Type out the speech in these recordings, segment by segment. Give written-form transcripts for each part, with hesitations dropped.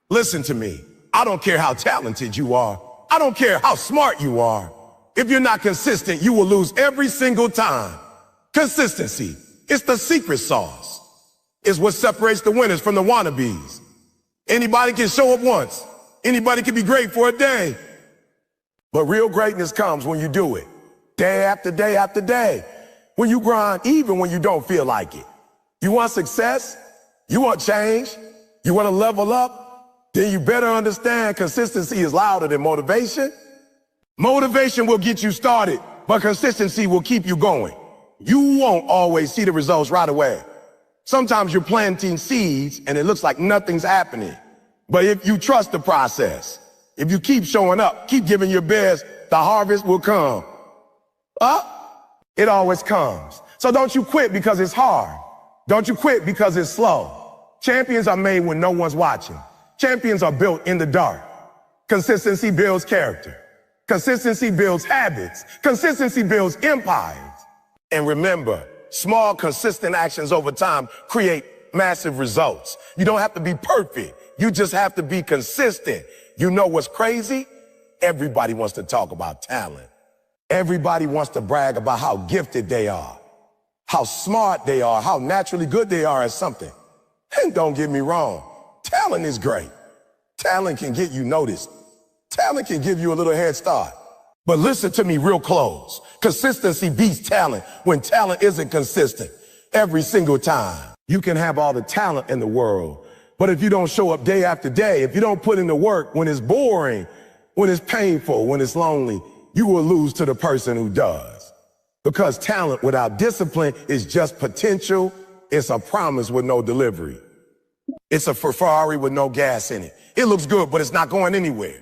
Listen to me. I don't care how talented you are. I don't care how smart you are. If you're not consistent, you will lose every single time. Consistency. It's the secret sauce. It's what separates the winners from the wannabes. Anybody can show up once. Anybody can be great for a day. But real greatness comes when you do it. Day after day after day. When you grind, even when you don't feel like it. You want success? You want change? You want to level up? Then you better understand consistency is louder than motivation. Motivation will get you started, but consistency will keep you going. You won't always see the results right away. Sometimes you're planting seeds and it looks like nothing's happening. But if you trust the process, if you keep showing up, keep giving your best, the harvest will come. It always comes. So don't you quit because it's hard. Don't you quit because it's slow. Champions are made when no one's watching. Champions are built in the dark. Consistency builds character. Consistency builds habits. Consistency builds empires. And remember, small, consistent actions over time create massive results. You don't have to be perfect. You just have to be consistent. You know what's crazy? Everybody wants to talk about talent. Everybody wants to brag about how gifted they are, how smart they are, how naturally good they are at something. And don't get me wrong, talent is great. Talent can get you noticed. Talent can give you a little head start. But listen to me real close. Consistency beats talent when talent isn't consistent every single time. You can have all the talent in the world, but if you don't show up day after day, if you don't put in the work when it's boring, when it's painful, when it's lonely, you will lose to the person who does. Because talent without discipline is just potential. It's a promise with no delivery. It's a Ferrari with no gas in it. It looks good, but it's not going anywhere.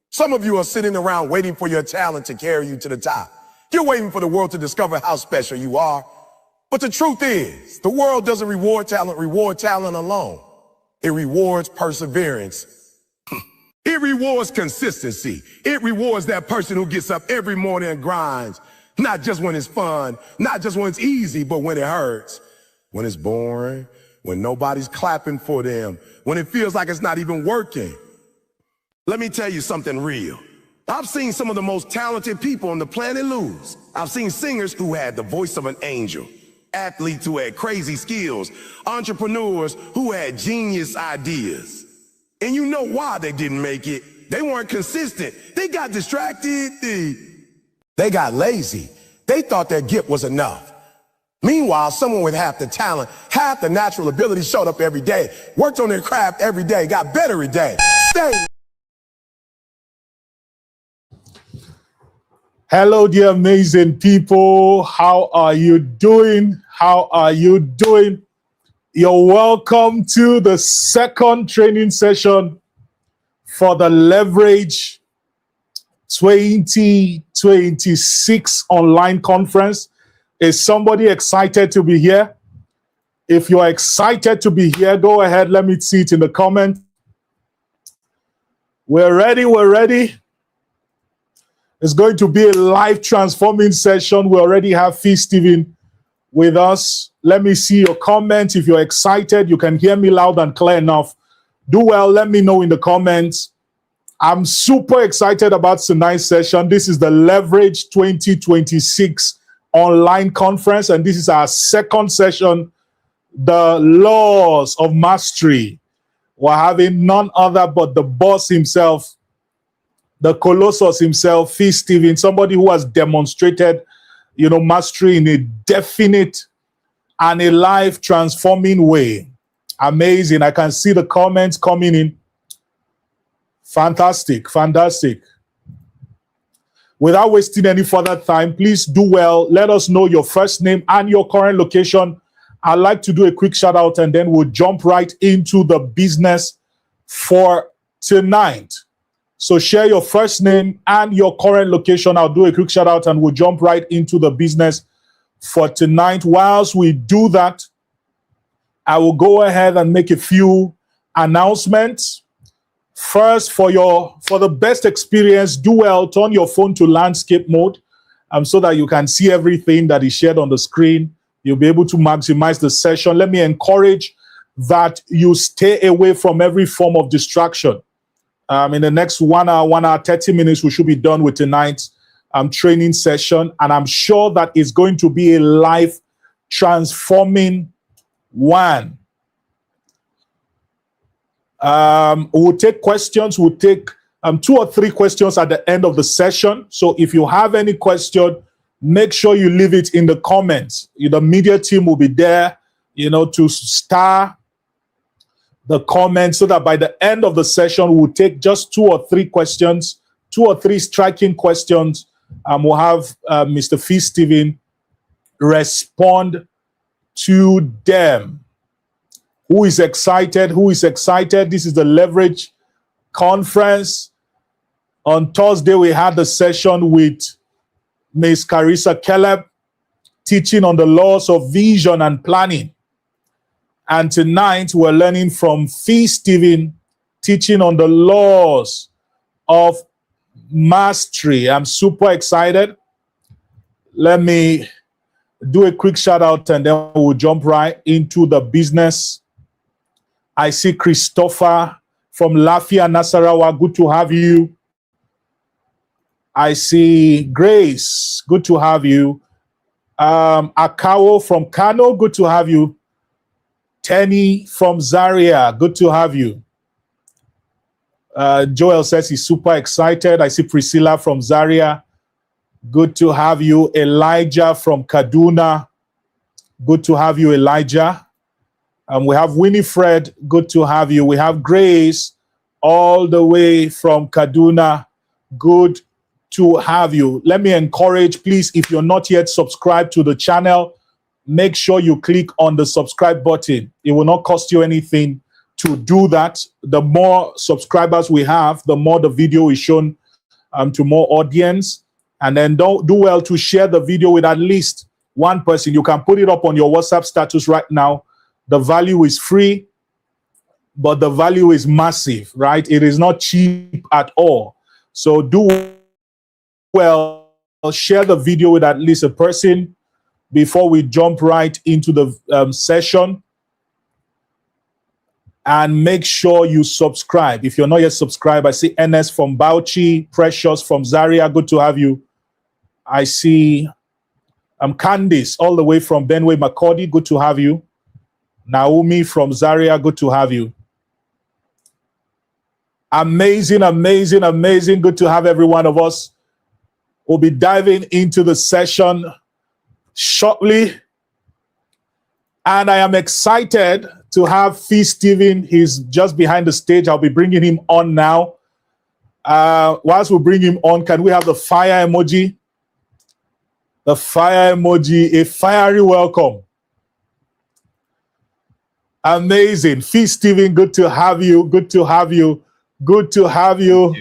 Some of you are sitting around waiting for your talent to carry you to the top. You're waiting for the world to discover how special you are. But the truth is, the world doesn't reward talent alone. It rewards perseverance. It rewards consistency. It rewards that person who gets up every morning and grinds, not just when it's fun, not just when it's easy, but when it hurts, when it's boring, when nobody's clapping for them, when it feels like it's not even working. Let me tell you something real. I've seen some of the most talented people on the planet lose. I've seen singers who had the voice of an angel, athletes who had crazy skills, entrepreneurs who had genius ideas. And you know why they didn't make it. They weren't consistent. They got distracted. They got lazy. They thought their gift was enough. Meanwhile, someone with half the talent, half the natural ability showed up every day, worked on their craft every day, got better every day. Stay. Hello, dear amazing people. How are you doing? How are you doing? You're welcome to the second training session for the Leverage 2026 online conference. Is somebody excited to be here? If you are excited to be here, go ahead. Let me see it in the comment. We're ready. We're ready. It's going to be a life transforming session. We already have Fee Steven with us. Let me see your comments. If you're excited, you can hear me loud and clear enough. Do well. Let me know in the comments. I'm super excited about tonight's session. This is the Leverage 2026 online conference, and this is our second session, the Laws of Mastery. We're having none other but the boss himself, the Colossus himself, Fee Steven, somebody who has demonstrated, mastery in a definite and a life-transforming way. Amazing. I can see the comments coming in. Fantastic, fantastic. Without wasting any further time, please do well. Let us know your first name and your current location. I'd like to do a quick shout out and then we'll jump right into the business for tonight. So share your first name and your current location. I'll do a quick shout out and we'll jump right into the business for tonight. Whilst we do that, I will go ahead and make a few announcements. First, for the best experience, do well, turn your phone to landscape mode so that you can see everything that is shared on the screen. You'll be able to maximize the session. Let me encourage that you stay away from every form of distraction. In the next 1 hour, 30 minutes, we should be done with tonight's training session. And I'm sure that it's going to be a life transforming one. We'll take questions. We'll take 2 or 3 questions at the end of the session. So if you have any question, make sure you leave it in the comments. The media team will be there, to star the comments so that by the end of the session, we'll take just 2 or 3 questions, 2 or 3 striking questions. We'll have Mr. Fee Stephen respond to them. Who is excited? Who is excited? This is the Leverage Conference. On Thursday, we had the session with Ms. Carissa Caleb, teaching on the laws of vision and planning. And tonight, we're learning from Fee Stephen, teaching on the laws of mastery. I'm super excited. Let me do a quick shout out and then we'll jump right into the business. I see Christopher from Lafia, Nasarawa. Good to have you. I see Grace. Good to have you. Akawo from Kano. Good to have you. Tenny from Zaria. Good to have you. Joel says he's super excited. I see Priscilla from Zaria. Good to have you. Elijah from Kaduna. Good to have you, Elijah. We have Winifred. Good to have you. We have Grace all the way from Kaduna. Good to have you. Let me encourage, please, if you're not yet subscribed to the channel, make sure you click on the subscribe button. It will not cost you anything to do that. The more subscribers we have, the more the video is shown to more audience. And then do well to share the video with at least one person. You can put it up on your WhatsApp status right now. The value is free, but the value is massive, right? It is not cheap at all. So do well, share the video with at least a person before we jump right into the session. And make sure you subscribe. If you're not yet subscribed, I see NS from Bauchi, Precious from Zaria. Good to have you. I see Candice all the way from Benway Makurdi. Good to have you. Naomi from Zaria. Good to have you. Amazing, amazing, amazing. Good to have every one of us. We'll be diving into the session shortly. And I am excited to have Fee Stephen. He's just behind the stage. I'll be bringing him on now. Whilst we bring him on, can we have the fire emoji? The fire emoji, a fiery welcome. Amazing. Fee Stephen, good to have you. Good to have you. Good to have you.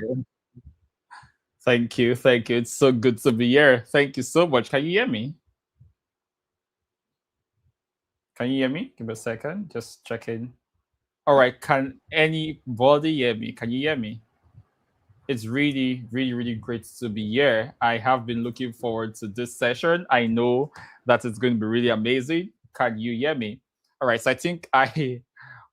Thank you. Thank you. It's so good to be here. Thank you so much. Can you hear me? Can you hear me? Give me a second. Just checking. All right. Can anybody hear me? Can you hear me? It's really, really, really great to be here. I have been looking forward to this session. I know that it's going to be really amazing. Can you hear me? All right. So I think I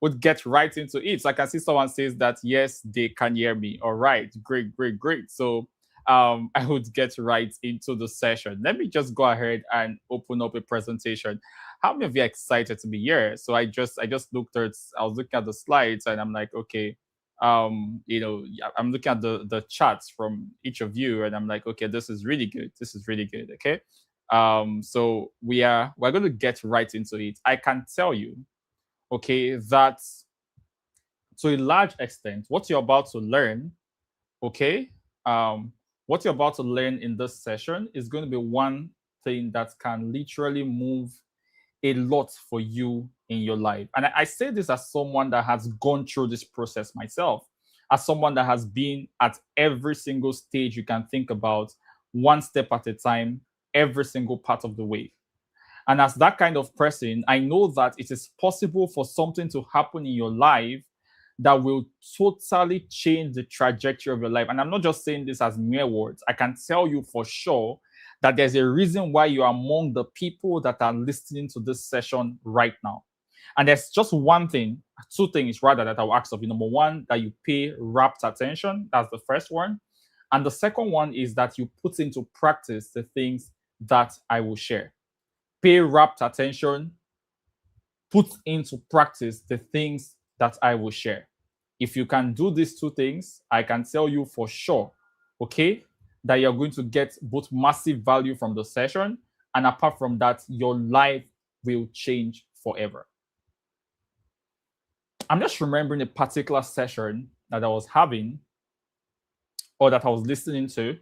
would get right into it. So I can see someone says that, yes, they can hear me. All right. Great, great, great. So I would get right into the session. Let me just go ahead and open up a presentation. How many of you are excited to be here? So I just looked at, I was looking at the slides and I'm like, okay, I'm looking at the charts from each of you and I'm like, okay, this is really good. This is really good. Okay. So we're going to get right into it. I can tell you, okay, that to a large extent, what you're about to learn, okay, what you're about to learn in this session is going to be one thing that can literally move a lot for you in your life. And I say this as someone that has gone through this process myself, as someone that has been at every single stage you can think about, one step at a time, every single part of the way. And as that kind of person, I know that it is possible for something to happen in your life that will totally change the trajectory of your life. And I'm not just saying this as mere words. I can tell you for sure that there's a reason why you are among the people that are listening to this session right now. And there's just one thing, two things rather, that I'll ask of you. Number one, that you pay rapt attention. That's the first one. And the second one is that you put into practice the things that I will share. Pay rapt attention, put into practice the things that I will share. If you can do these two things, I can tell you for sure, okay, that you're going to get both massive value from the session, and apart from that, your life will change forever. I'm just remembering a particular session that I was having or that I was listening to.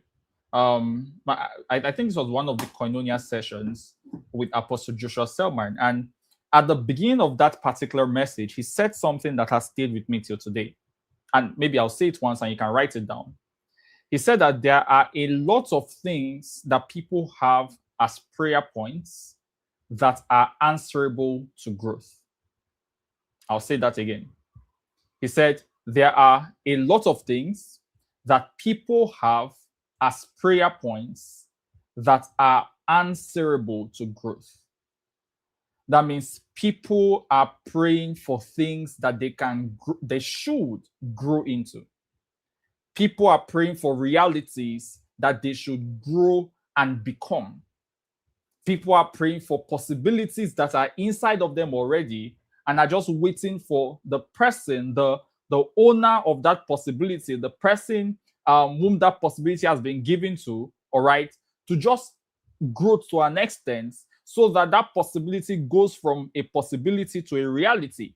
I think this was one of the Koinonia sessions with Apostle Joshua Selman. And at the beginning of that particular message, he said something that has stayed with me till today. And maybe I'll say it once and you can write it down. He said that there are a lot of things that people have as prayer points that are answerable to growth. I'll say that again. He said there are a lot of things that people have as prayer points that are answerable to growth. That means people are praying for things that they should grow into. People are praying for realities that they should grow and become. People are praying for possibilities that are inside of them already and are just waiting for the person, the owner of that possibility, the person whom that possibility has been given to, all right, to just grow to an extent so that that possibility goes from a possibility to a reality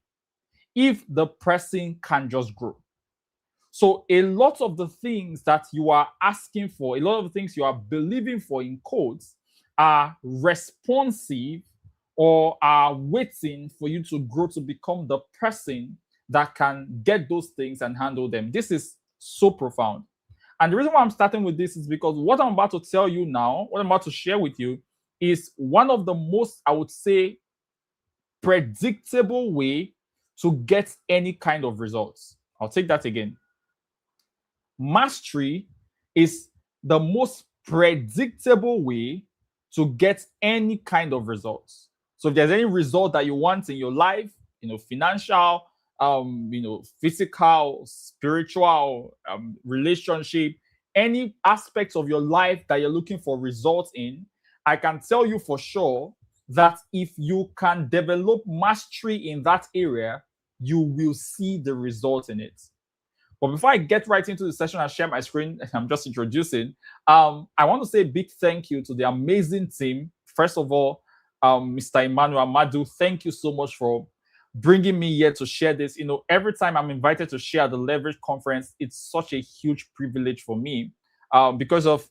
if the person can just grow. So a lot of the things that you are asking for, a lot of the things you are believing for in quotes are responsive or are waiting for you to grow to become the person that can get those things and handle them. This is so profound. And the reason why I'm starting with this is because what I'm about to tell you now, what I'm about to share with you, is one of the most, I would say, predictable way to get any kind of results. I'll take that again. Mastery is the most predictable way to get any kind of results. So if there's any result that you want in your life, financial, physical, spiritual, relationship, any aspects of your life that you're looking for results in, I can tell you for sure that if you can develop mastery in that area, you will see the results in it. But before I get right into the session and share my screen, I'm just introducing, I want to say a big thank you to the amazing team. First of all, Mr. Emmanuel Madu, thank you so much for bringing me here to share this. Every time I'm invited to share at the Leverage Conference, it's such a huge privilege for me because of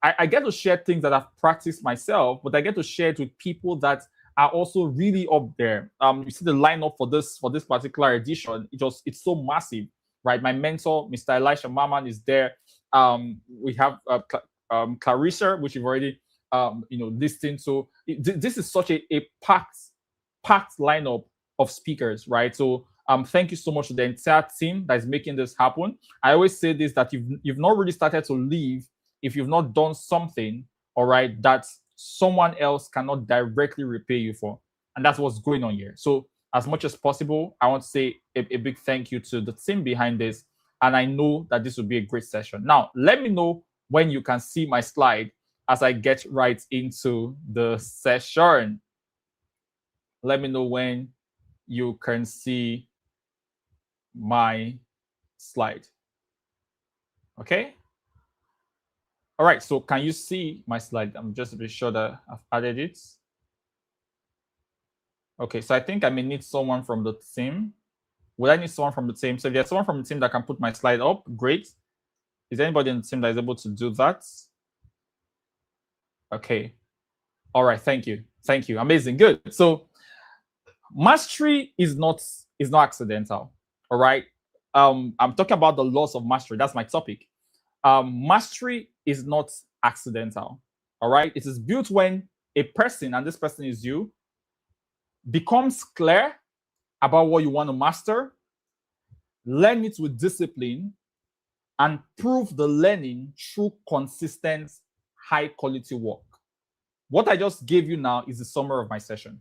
I get to share things that I've practiced myself, but I get to share it with people that are also really up there. You see the lineup for this particular edition. It's so massive, right? My mentor, Mr. Elisha Maman, is there. We have Clarissa, which you've already listened to. This is such a packed lineup of speakers, right? So thank you so much to the entire team that is making this happen. I always say this, that you've not really started to live if you've not done something, all right, that someone else cannot directly repay you for. And that's what's going on here. So as much as possible, I want to say a big thank you to the team behind this. And I know that this will be a great session. Now, let me know when you can see my slide as I get right into the session. Let me know when you can see my slide. Okay? All right, so can you see my slide? I'm just to be sure that I've added it. Okay, so I think I may need someone from the team. Will I need someone from the team? So if there's someone from the team that can put my slide up, great. Is anybody in the team that is able to do that? Okay. All right, thank you. Thank you. Amazing. Good. So mastery is not accidental. All right. I'm talking about the laws of mastery. That's my topic. Mastery is not accidental. All right. It is built when a person, and this person is you, becomes clear about what you want to master, learn it with discipline, and prove the learning through consistent, high quality work. What I just gave you now is the summary of my session.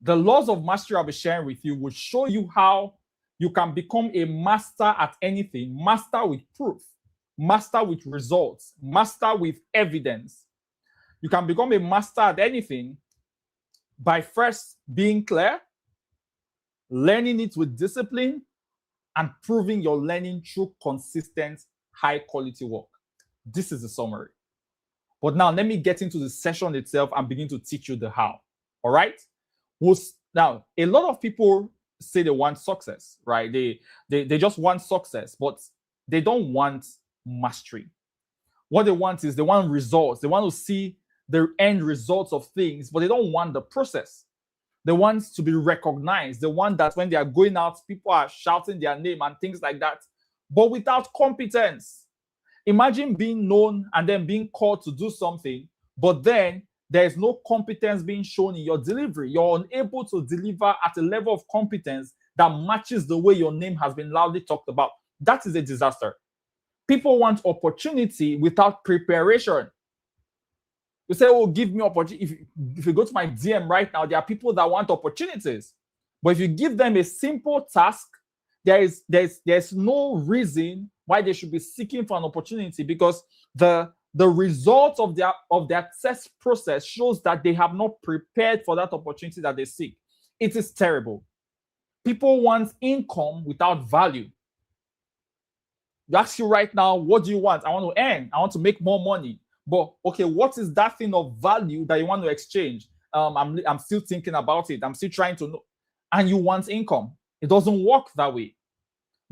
The laws of mastery I'll be sharing with you will show you how you can become a master at anything, master with proof, master with results, master with evidence. You can become a master at anything by first being clear, learning it with discipline, and proving your learning through consistent, high quality work. This is the summary. But now let me get into the session itself and begin to teach you the how. All right? Now, a lot of people say they want success, right? They just want success, but they don't want mastery. What they want is they want results. They want to see the end results of things, but they don't want the process. They want to be recognized. They want that when they are going out, people are shouting their name and things like that, but without competence. Imagine being known and then being called to do something, but then there is no competence being shown in your delivery. You're unable to deliver at a level of competence that matches the way your name has been loudly talked about. That is a disaster. People want opportunity without preparation. You say, oh, give me opportunity. If you go to my DM right now, there are people that want opportunities. But if you give them a simple task, there's no reason why they should be seeking for an opportunity, because the result of their test process shows that they have not prepared for that opportunity that they seek. It is terrible. People want income without value. You ask you right now, what do you want? I want to earn. I want to make more money. But okay, what is that thing of value that you want to exchange? I'm still thinking about it. I'm still trying to know. And you want income. It doesn't work that way.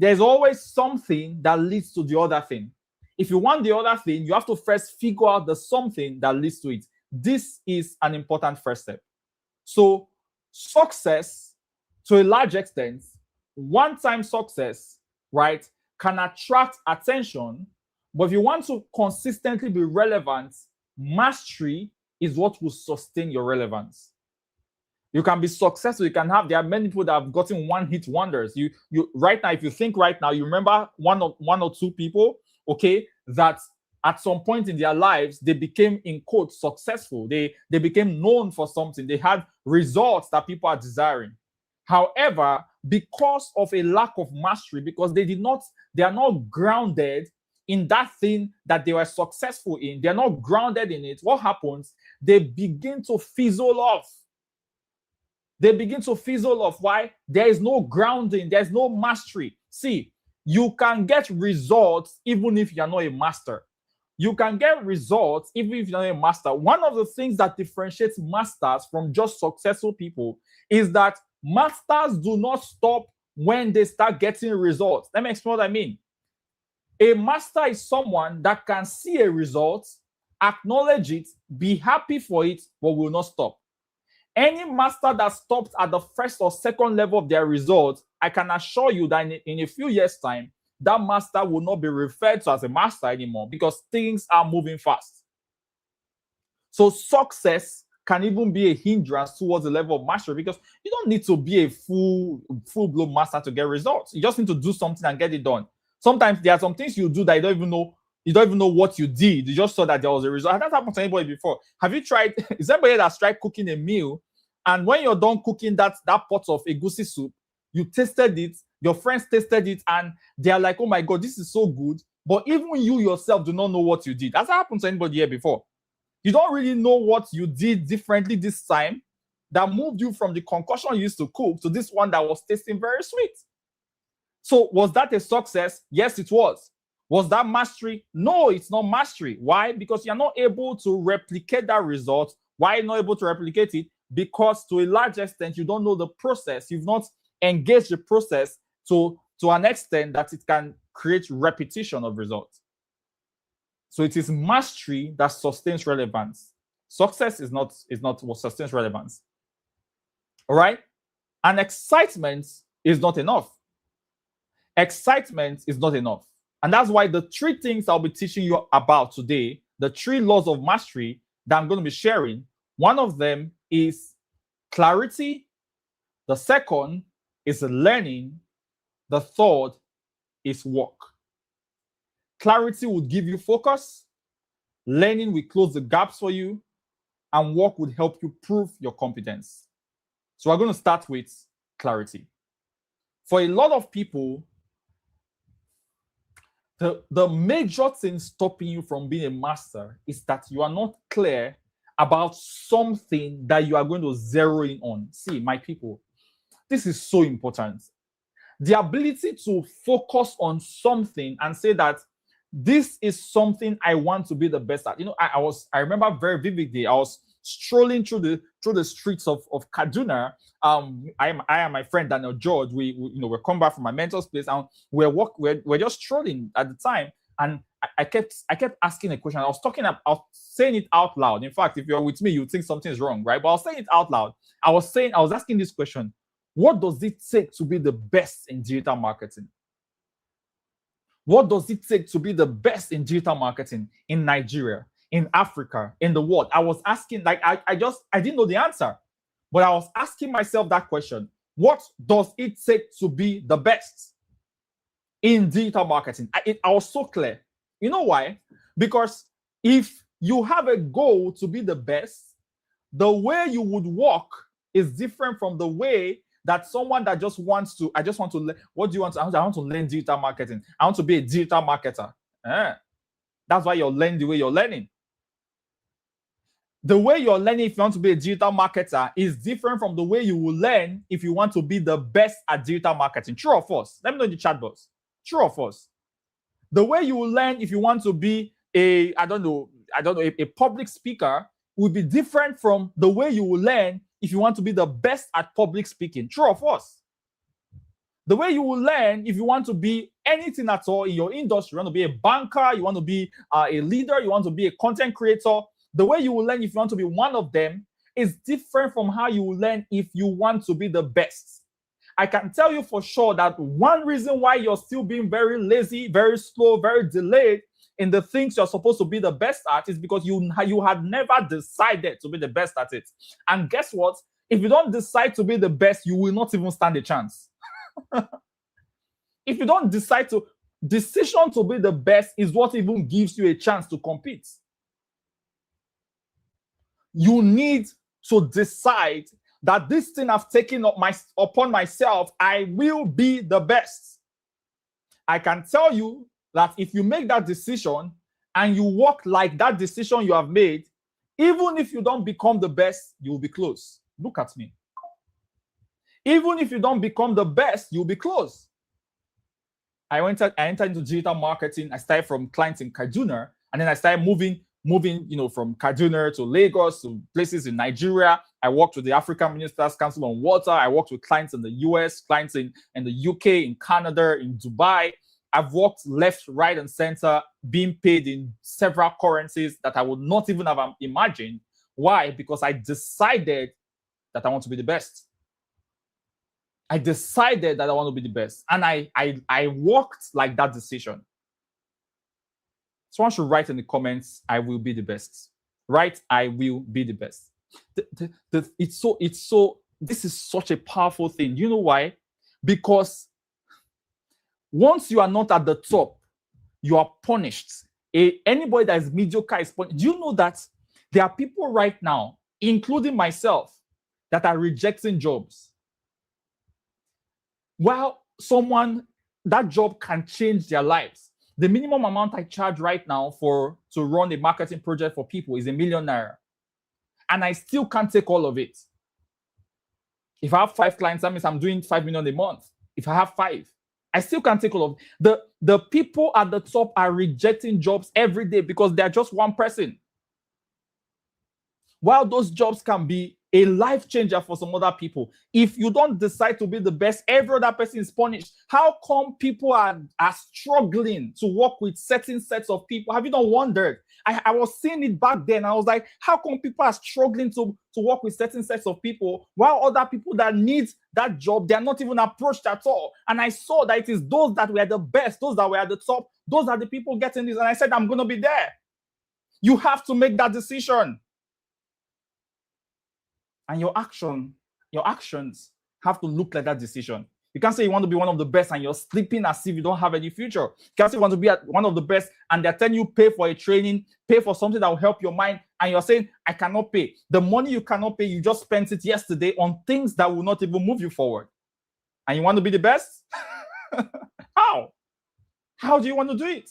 There's always something that leads to the other thing. If you want the other thing, you have to first figure out the something that leads to it. This is an important first step. So success, to a large extent, one-time success, right, can attract attention. But if you want to consistently be relevant, mastery is what will sustain your relevance. You can be successful. There are many people that have gotten one-hit wonders. You right now, if you think right now, you remember one or two people, okay, that at some point in their lives, they became, in quotes, successful. They became known for something. They had results that people are desiring. However, because of a lack of mastery, because they are not grounded in that thing that they were successful in, they're not grounded in it, what happens? They begin to fizzle off. They begin to fizzle off. Why? There is no grounding. There's no mastery. See, you can get results even if you're not a master. You can get results even if you're not a master. One of the things that differentiates masters from just successful people is that masters do not stop when they start getting results. Let me explain what I mean. A master is someone that can see a result, acknowledge it, be happy for it, but will not stop. Any master that stops at the first or second level of their results, I can assure you that in a few years' time, that master will not be referred to as a master anymore, because things are moving fast. So success can even be a hindrance towards the level of mastery, because you don't need to be a full-blown master to get results. You just need to do something and get it done. Sometimes there are some things you do that you don't even know what you did. You just saw that there was a result. Has that happened to anybody before? Have you tried? Is anybody that's tried cooking a meal, and when you're done cooking that pot of egusi soup, you tasted it, your friends tasted it, and they're like, oh my God, this is so good. But even you yourself do not know what you did. Has that happened to anybody here before? You don't really know what you did differently this time that moved you from the concoction you used to cook to this one that was tasting very sweet. So was that a success? Yes, it was. Was that mastery? No, it's not mastery. Why? Because you're not able to replicate that result. Why are you not able to replicate it? Because to a large extent, you don't know the process. You've not engaged the process to an extent that it can create repetition of results. So it is mastery that sustains relevance. Success is not what sustains relevance. All right? And excitement is not enough. Excitement is not enough. And that's why the three things I'll be teaching you about today, the three laws of mastery that I'm going to be sharing, one of them is clarity. The second is learning. The third is work. Clarity would give you focus. Learning will close the gaps for you. And work would help you prove your competence. So we're going to start with clarity. For a lot of people, the major thing stopping you from being a master is that you are not clear about something that you are going to zero in on. See, my people, this is so important. The ability to focus on something and say that this is something I want to be the best at. You know, I remember very vividly, I was strolling through the streets of Kaduna. I and my friend Daniel George, we're come back from my mentor's place, and we're just strolling at the time, and I kept asking a question. I was saying it out loud. In fact, if you're with me, you think something is wrong, right? But I was saying it out loud. I was asking this question: what does it take to be the best in digital marketing? What does it take to be the best in digital marketing in Nigeria, in Africa, in the world? I was asking, like, I didn't know the answer, but I was asking myself that question. What does it take to be the best in digital marketing? I was so clear. You know why? Because if you have a goal to be the best, the way you would walk is different from the way that someone that just wants to, I just want to learn. What do you want to? I want to learn digital marketing. I want to be a digital marketer. That's why you're learning the way you're learning. The way you're learning if you want to be a digital marketer is different from the way you will learn if you want to be the best at digital marketing. True or false? Let me know in the chat box. True or false? The way you will learn if you want to be a public speaker will be different from the way you will learn if you want to be the best at public speaking. True or false? The way you will learn if you want to be anything at all in your industry, you want to be a banker, you want to be a leader, you want to be a content creator, the way you will learn if you want to be one of them is different from how you will learn if you want to be the best. I can tell you for sure that one reason why you're still being very lazy, very slow, very delayed in the things you're supposed to be the best at is because you had never decided to be the best at it. And guess what? If you don't decide to be the best, you will not even stand a chance. If you don't decide to, decision to be the best is what even gives you a chance to compete. You need to decide that this thing I've taken upon myself, I will be the best. I can tell you that if you make that decision and you walk like that decision you have made, even if you don't become the best, you will be close. Look at me. Even if you don't become the best, you'll be close. I entered into digital marketing. I started from clients in Kaduna, and then I started moving, from Kaduna to Lagos to places in Nigeria. I worked with the African Ministers Council on Water. I worked with clients in the US, clients in the UK, in Canada, in Dubai. I've worked left, right, and center, being paid in several currencies that I would not even have imagined. Why? Because I decided that I want to be the best. I decided that I want to be the best. And I worked like that decision. Someone should write in the comments, I will be the best. Write, I will be the best. This is such a powerful thing. You know why? Because once you are not at the top, you are punished. Anybody that is mediocre is punished. Do you know that there are people right now, including myself, that are rejecting jobs? While that job can change their lives. The minimum amount I charge right now to run a marketing project for people is ₦1 million. And I still can't take all of it. If I have 5 clients, that means I'm doing 5 million a month. If I have 5, I still can't take all of it. The people at the top are rejecting jobs every day because they're just one person. While those jobs can be a life changer for some other people, if you don't decide to be the best, every other person is punished. How come people are struggling to work with certain sets of people? Have you not wondered? I was seeing it back then. I was like, how come people are struggling to work with certain sets of people while other people that need that job, they're not even approached at all? And I saw that it is those that were the best, those that were at the top, those are the people getting this. And I said, I'm going to be there. You have to make that decision. And your actions have to look like that decision. You can't say you want to be one of the best and you're sleeping as if you don't have any future. You can't say you want to be one of the best and they're telling you pay for a training, pay for something that will help your mind, and you're saying, I cannot pay. The money you cannot pay, you just spent it yesterday on things that will not even move you forward. And you want to be the best? How? How do you want to do it?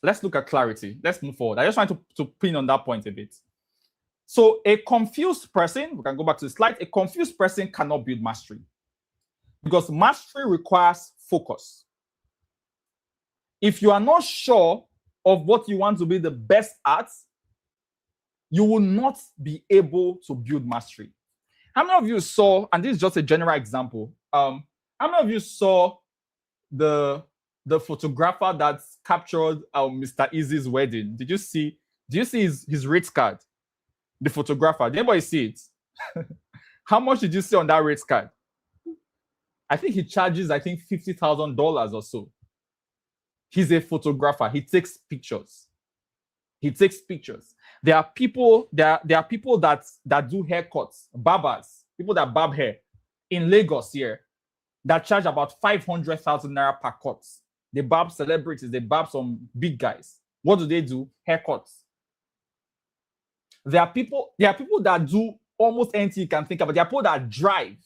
Let's look at clarity. Let's move forward. I just want to pin on that point a bit. So a confused person, we can go back to the slide, a confused person cannot build mastery because mastery requires focus. If you are not sure of what you want to be the best at, you will not be able to build mastery. How many of you saw, and this is just a general example, how many of you saw the photographer that captured Mr. Easy's wedding? Did you see his rates card? The photographer. Did anybody see it? How much did you see on that rates card? I think he charges, $50,000 or so. He's a photographer. He takes pictures. There are people that do haircuts, barbers, people that barb hair in Lagos here that charge about 500,000 naira per cut. They barb celebrities, they barb some big guys. What do? Haircuts. There are people that do almost anything you can think about. There are people that drive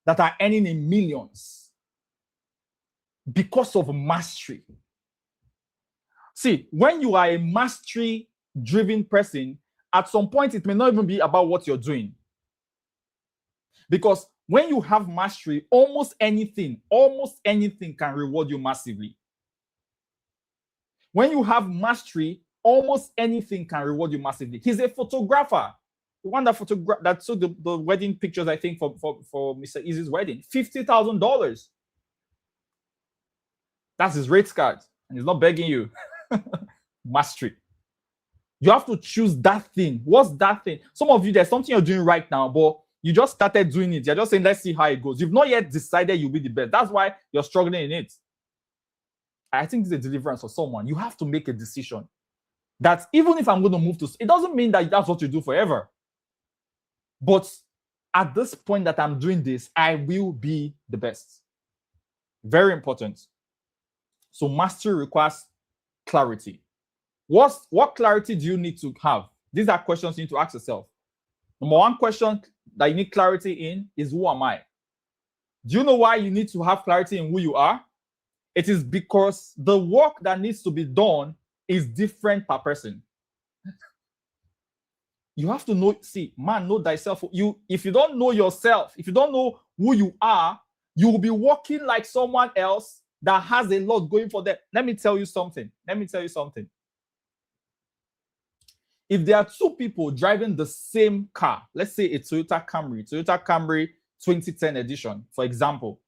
that are earning in millions because of mastery. See, when you are a mastery-driven person, at some point it may not even be about what you're doing. Because when you have mastery, almost anything can reward you massively. When you have mastery, almost anything can reward you massively. He's a photographer. The one that took the wedding pictures, I think, for Mr. Easy's wedding. $50,000. That's his rates card. And he's not begging you. Mastery. You have to choose that thing. What's that thing? Some of you, there's something you're doing right now, but you just started doing it. You're just saying, let's see how it goes. You've not yet decided you'll be the best. That's why you're struggling in it. I think it's a deliverance for someone. You have to make a decision that even if I'm going to move to, it doesn't mean that that's what you do forever. But at this point that I'm doing this, I will be the best. Very important. So mastery requires clarity. What clarity do you need to have? These are questions you need to ask yourself. Number one question that you need clarity in is, who am I? Do you know why you need to have clarity in who you are? It is because the work that needs to be done is different per person. You have to know, know thyself. If you don't know yourself, if you don't know who you are, you will be working like someone else that has a lot going for them. Let me tell you something. If there are two people driving the same car, let's say a Toyota Camry 2010 edition, for example,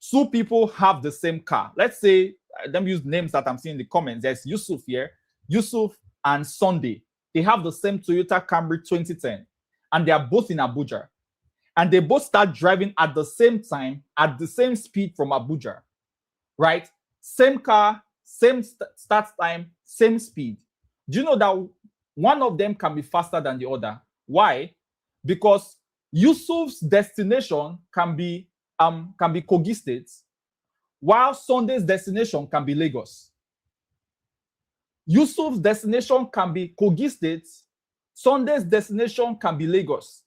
two people have the same car. Let's say, let me use names that I'm seeing in the comments. There's Yusuf here, Yusuf and Sunday. They have the same Toyota Camry 2010, and they are both in Abuja. And they both start driving at the same time, at the same speed from Abuja, right? Same car, same start time, same speed. Do you know that one of them can be faster than the other? Why? Because Yusuf's destination can be Kogi State, while Sunday's destination can be Lagos. Yusuf's destination can be Kogi State, Sunday's destination can be Lagos.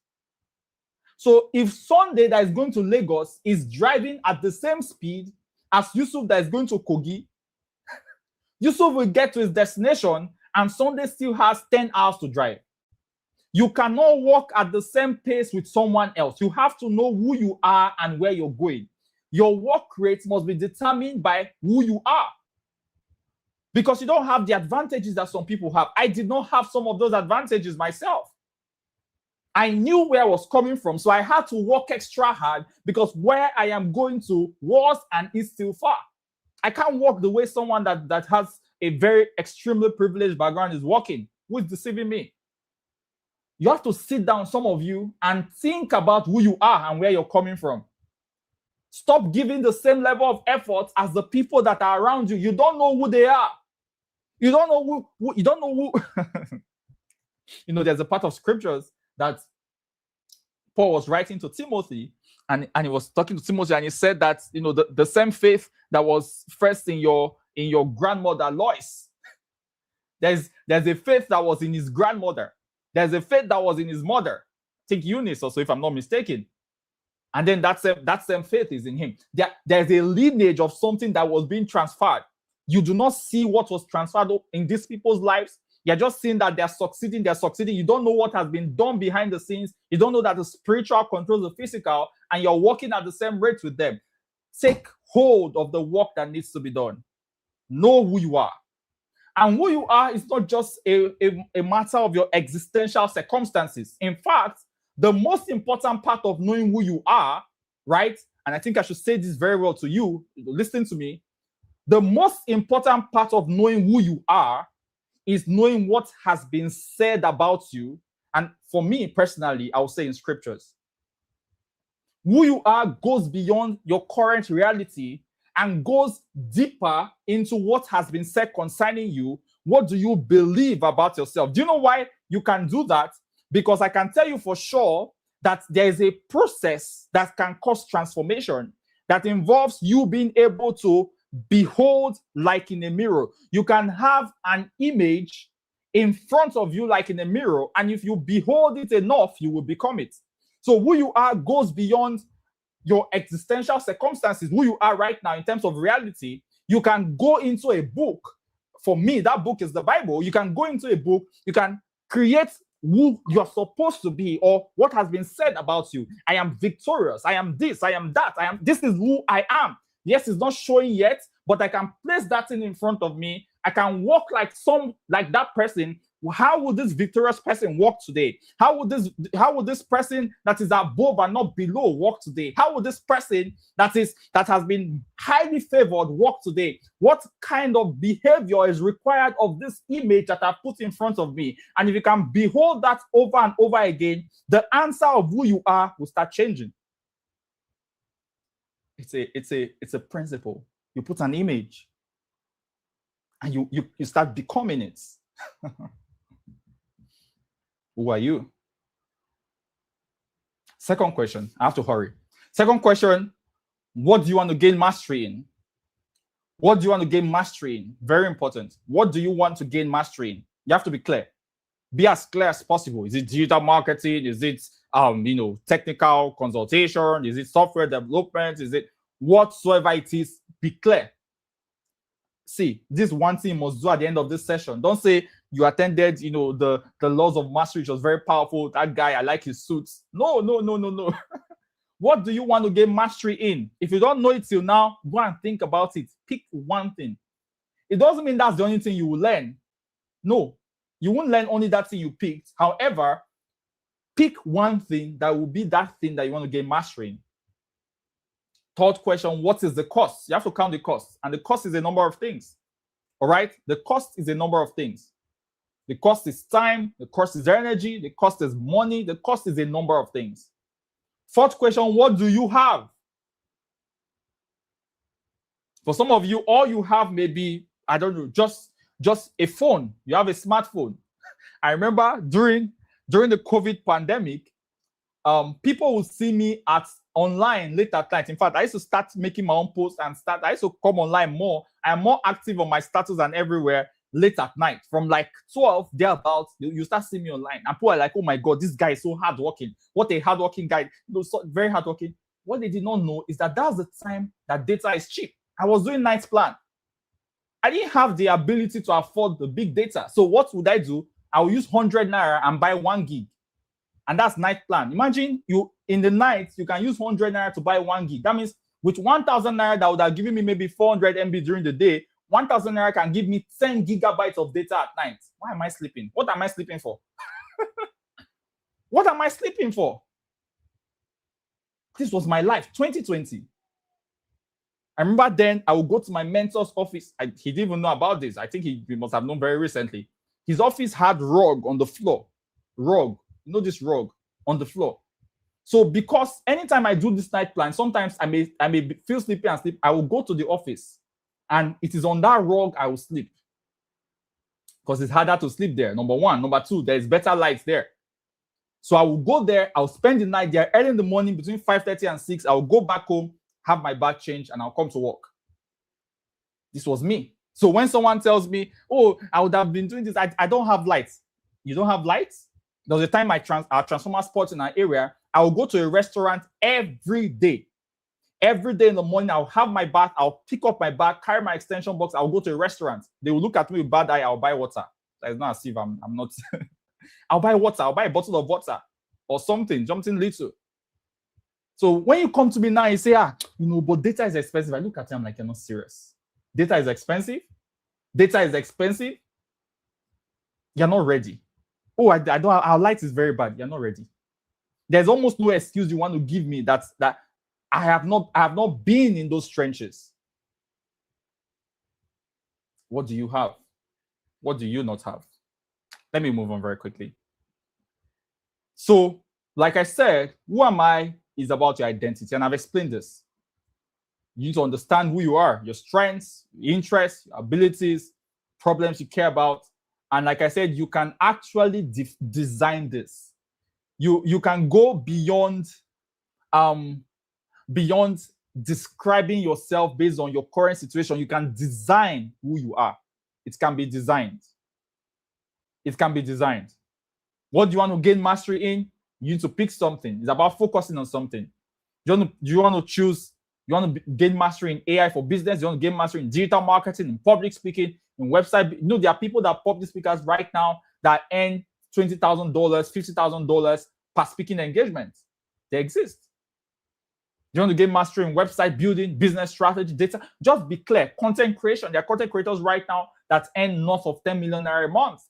So if Sunday that is going to Lagos is driving at the same speed as Yusuf that is going to Kogi, Yusuf will get to his destination and Sunday still has 10 hours to drive. You cannot walk at the same pace with someone else. You have to know who you are and where you're going. Your work rate must be determined by who you are. Because you don't have the advantages that some people have. I did not have some of those advantages myself. I knew where I was coming from, so I had to work extra hard because where I am going to was and is still far. I can't walk the way someone that has a very extremely privileged background is walking. Who is deceiving me? You have to sit down, some of you, and think about who you are and where you're coming from. Stop giving the same level of effort as the people that are around you. You don't know who they are. You don't know who you don't know who. There's a part of scriptures that Paul was writing to Timothy, and he was talking to Timothy, and he said that, you know, the same faith that was first in your grandmother Lois, there's a faith that was in his grandmother. There's a faith that was in his mother. I think Eunice also, if I'm not mistaken. And then that same faith is in him. There's a lineage of something that was being transferred. You do not see what was transferred in these people's lives. You're just seeing that they're succeeding. You don't know what has been done behind the scenes. You don't know that the spiritual controls the physical, and you're working at the same rate with them. Take hold of the work that needs to be done. Know who you are. And who you are is not just a matter of your existential circumstances. In fact, the most important part of knowing who you are, right? And I think I should say this very well to you, listen to me. The most important part of knowing who you are is knowing what has been said about you. And for me personally, I would say in scriptures. Who you are goes beyond your current reality and goes deeper into what has been said concerning you. What do you believe about yourself? Do you know why you can do that? Because I can tell you for sure that there is a process that can cause transformation that involves you being able to behold like in a mirror. You can have an image in front of you like in a mirror, and if you behold it enough, you will become it. So who you are goes beyond your existential circumstances. Who you are right now in terms of reality, you can go into a book. For me, that book is the Bible. You can go into a book, you can create who you're supposed to be or what has been said about you. I am victorious. I am this. I am that. This is who I am. Yes, it's not showing yet, but I can place that thing in front of me. I can walk like that person. How would this victorious person walk today? How would this person that is above and not below walk today? How would this person that has been highly favored walk today? What kind of behavior is required of this image that I put in front of me? And if you can behold that over and over again, the answer of who you are will start changing. It's a principle. You put an image and you start becoming it. Who are you? Second question. I have to hurry. Second question. What do you want to gain mastery in? What do you want to gain mastery in? Very important. What do you want to gain mastery in? You have to be clear. Be as clear as possible. Is it digital marketing? Is it technical consultation? Is it software development? Is it whatsoever it is? Be clear. See, this one thing you must do at the end of this session. Don't say you attended, the laws of mastery, which was very powerful. That guy, I like his suits. No. What do you want to gain mastery in? If you don't know it till now, go and think about it. Pick one thing. It doesn't mean that's the only thing you will learn. No, you won't learn only that thing you picked. However, pick one thing that will be that thing that you want to gain mastery in. Third question, what is the cost? You have to count the cost. And the cost is a number of things. All right? The cost is a number of things. The cost is time. The cost is energy. The cost is money. The cost is a number of things. Fourth question, what do you have? For some of you, all you have may be, I don't know, just a phone. You have a smartphone. I remember during the COVID pandemic, people would see me online late at night. In fact, I used to start making my own posts and I used to come online more. I'm more active on my status and everywhere late at night. From like 12 thereabouts, you start seeing me online. And people are like, oh my God, this guy is so hardworking. What a hardworking guy. So very hardworking. What they did not know is that that's the time that data is cheap. I was doing night plan. I didn't have the ability to afford the big data. So what would I do? I will use 100 Naira and buy 1 gig. And that's night plan. Imagine you in the night, you can use 100 Naira to buy 1 gig. That means with 1,000 Naira that would have given me maybe 400 MB during the day, 1,000 Naira can give me 10 gigabytes of data at night. Why am I sleeping? What am I sleeping for? What am I sleeping for? This was my life, 2020. I remember then I would go to my mentor's office. He didn't even know about this. I think he must have known very recently. His office had rug on the floor. Rug. You know this rug on the floor. So because anytime I do this night plan, sometimes I may feel sleepy and sleep. I will go to the office and it is on that rug I will sleep. Because it's harder to sleep there. Number one. Number two, there is better light there. So I will go there, I'll spend the night there, early in the morning between 5:30 and 6. I'll go back home, have my bag changed, and I'll come to work. This was me. So when someone tells me, oh, I would have been doing this, I don't have lights. You don't have lights? There was a time our transformer spots in our area, I will go to a restaurant every day. Every day in the morning, I'll have my bath, I'll pick up my bag, carry my extension box, I'll go to a restaurant. They will look at me with bad eye, I'll buy water. It's not as if I'm not. I'll buy water, I'll buy a bottle of water or something little. So when you come to me now, you say, but data is expensive. I look at you, I'm like, you're not serious. Data is expensive. Data is expensive. You're not ready. Oh, I don't. Our light is very bad. You're not ready. There's almost no excuse you want to give me that I have not been in those trenches. What do you have? What do you not have? Let me move on very quickly. So, like I said, who am I is about your identity, and I've explained this. You need to understand who you are, your strengths, your interests, your abilities, problems you care about. And like I said, you can actually design this. You can go beyond describing yourself based on your current situation. You can design who you are. It can be designed. It can be designed. What do you want to gain mastery in? You need to pick something. It's about focusing on something. You want to gain mastery in AI for business. You want to gain mastery in digital marketing, in public speaking, in website. There are people that are public speakers right now that earn $20,000, $50,000 per speaking engagement. They exist. You want to gain mastery in website building, business strategy, data. Just be clear. Content creation. There are content creators right now that earn north of 10 million a month.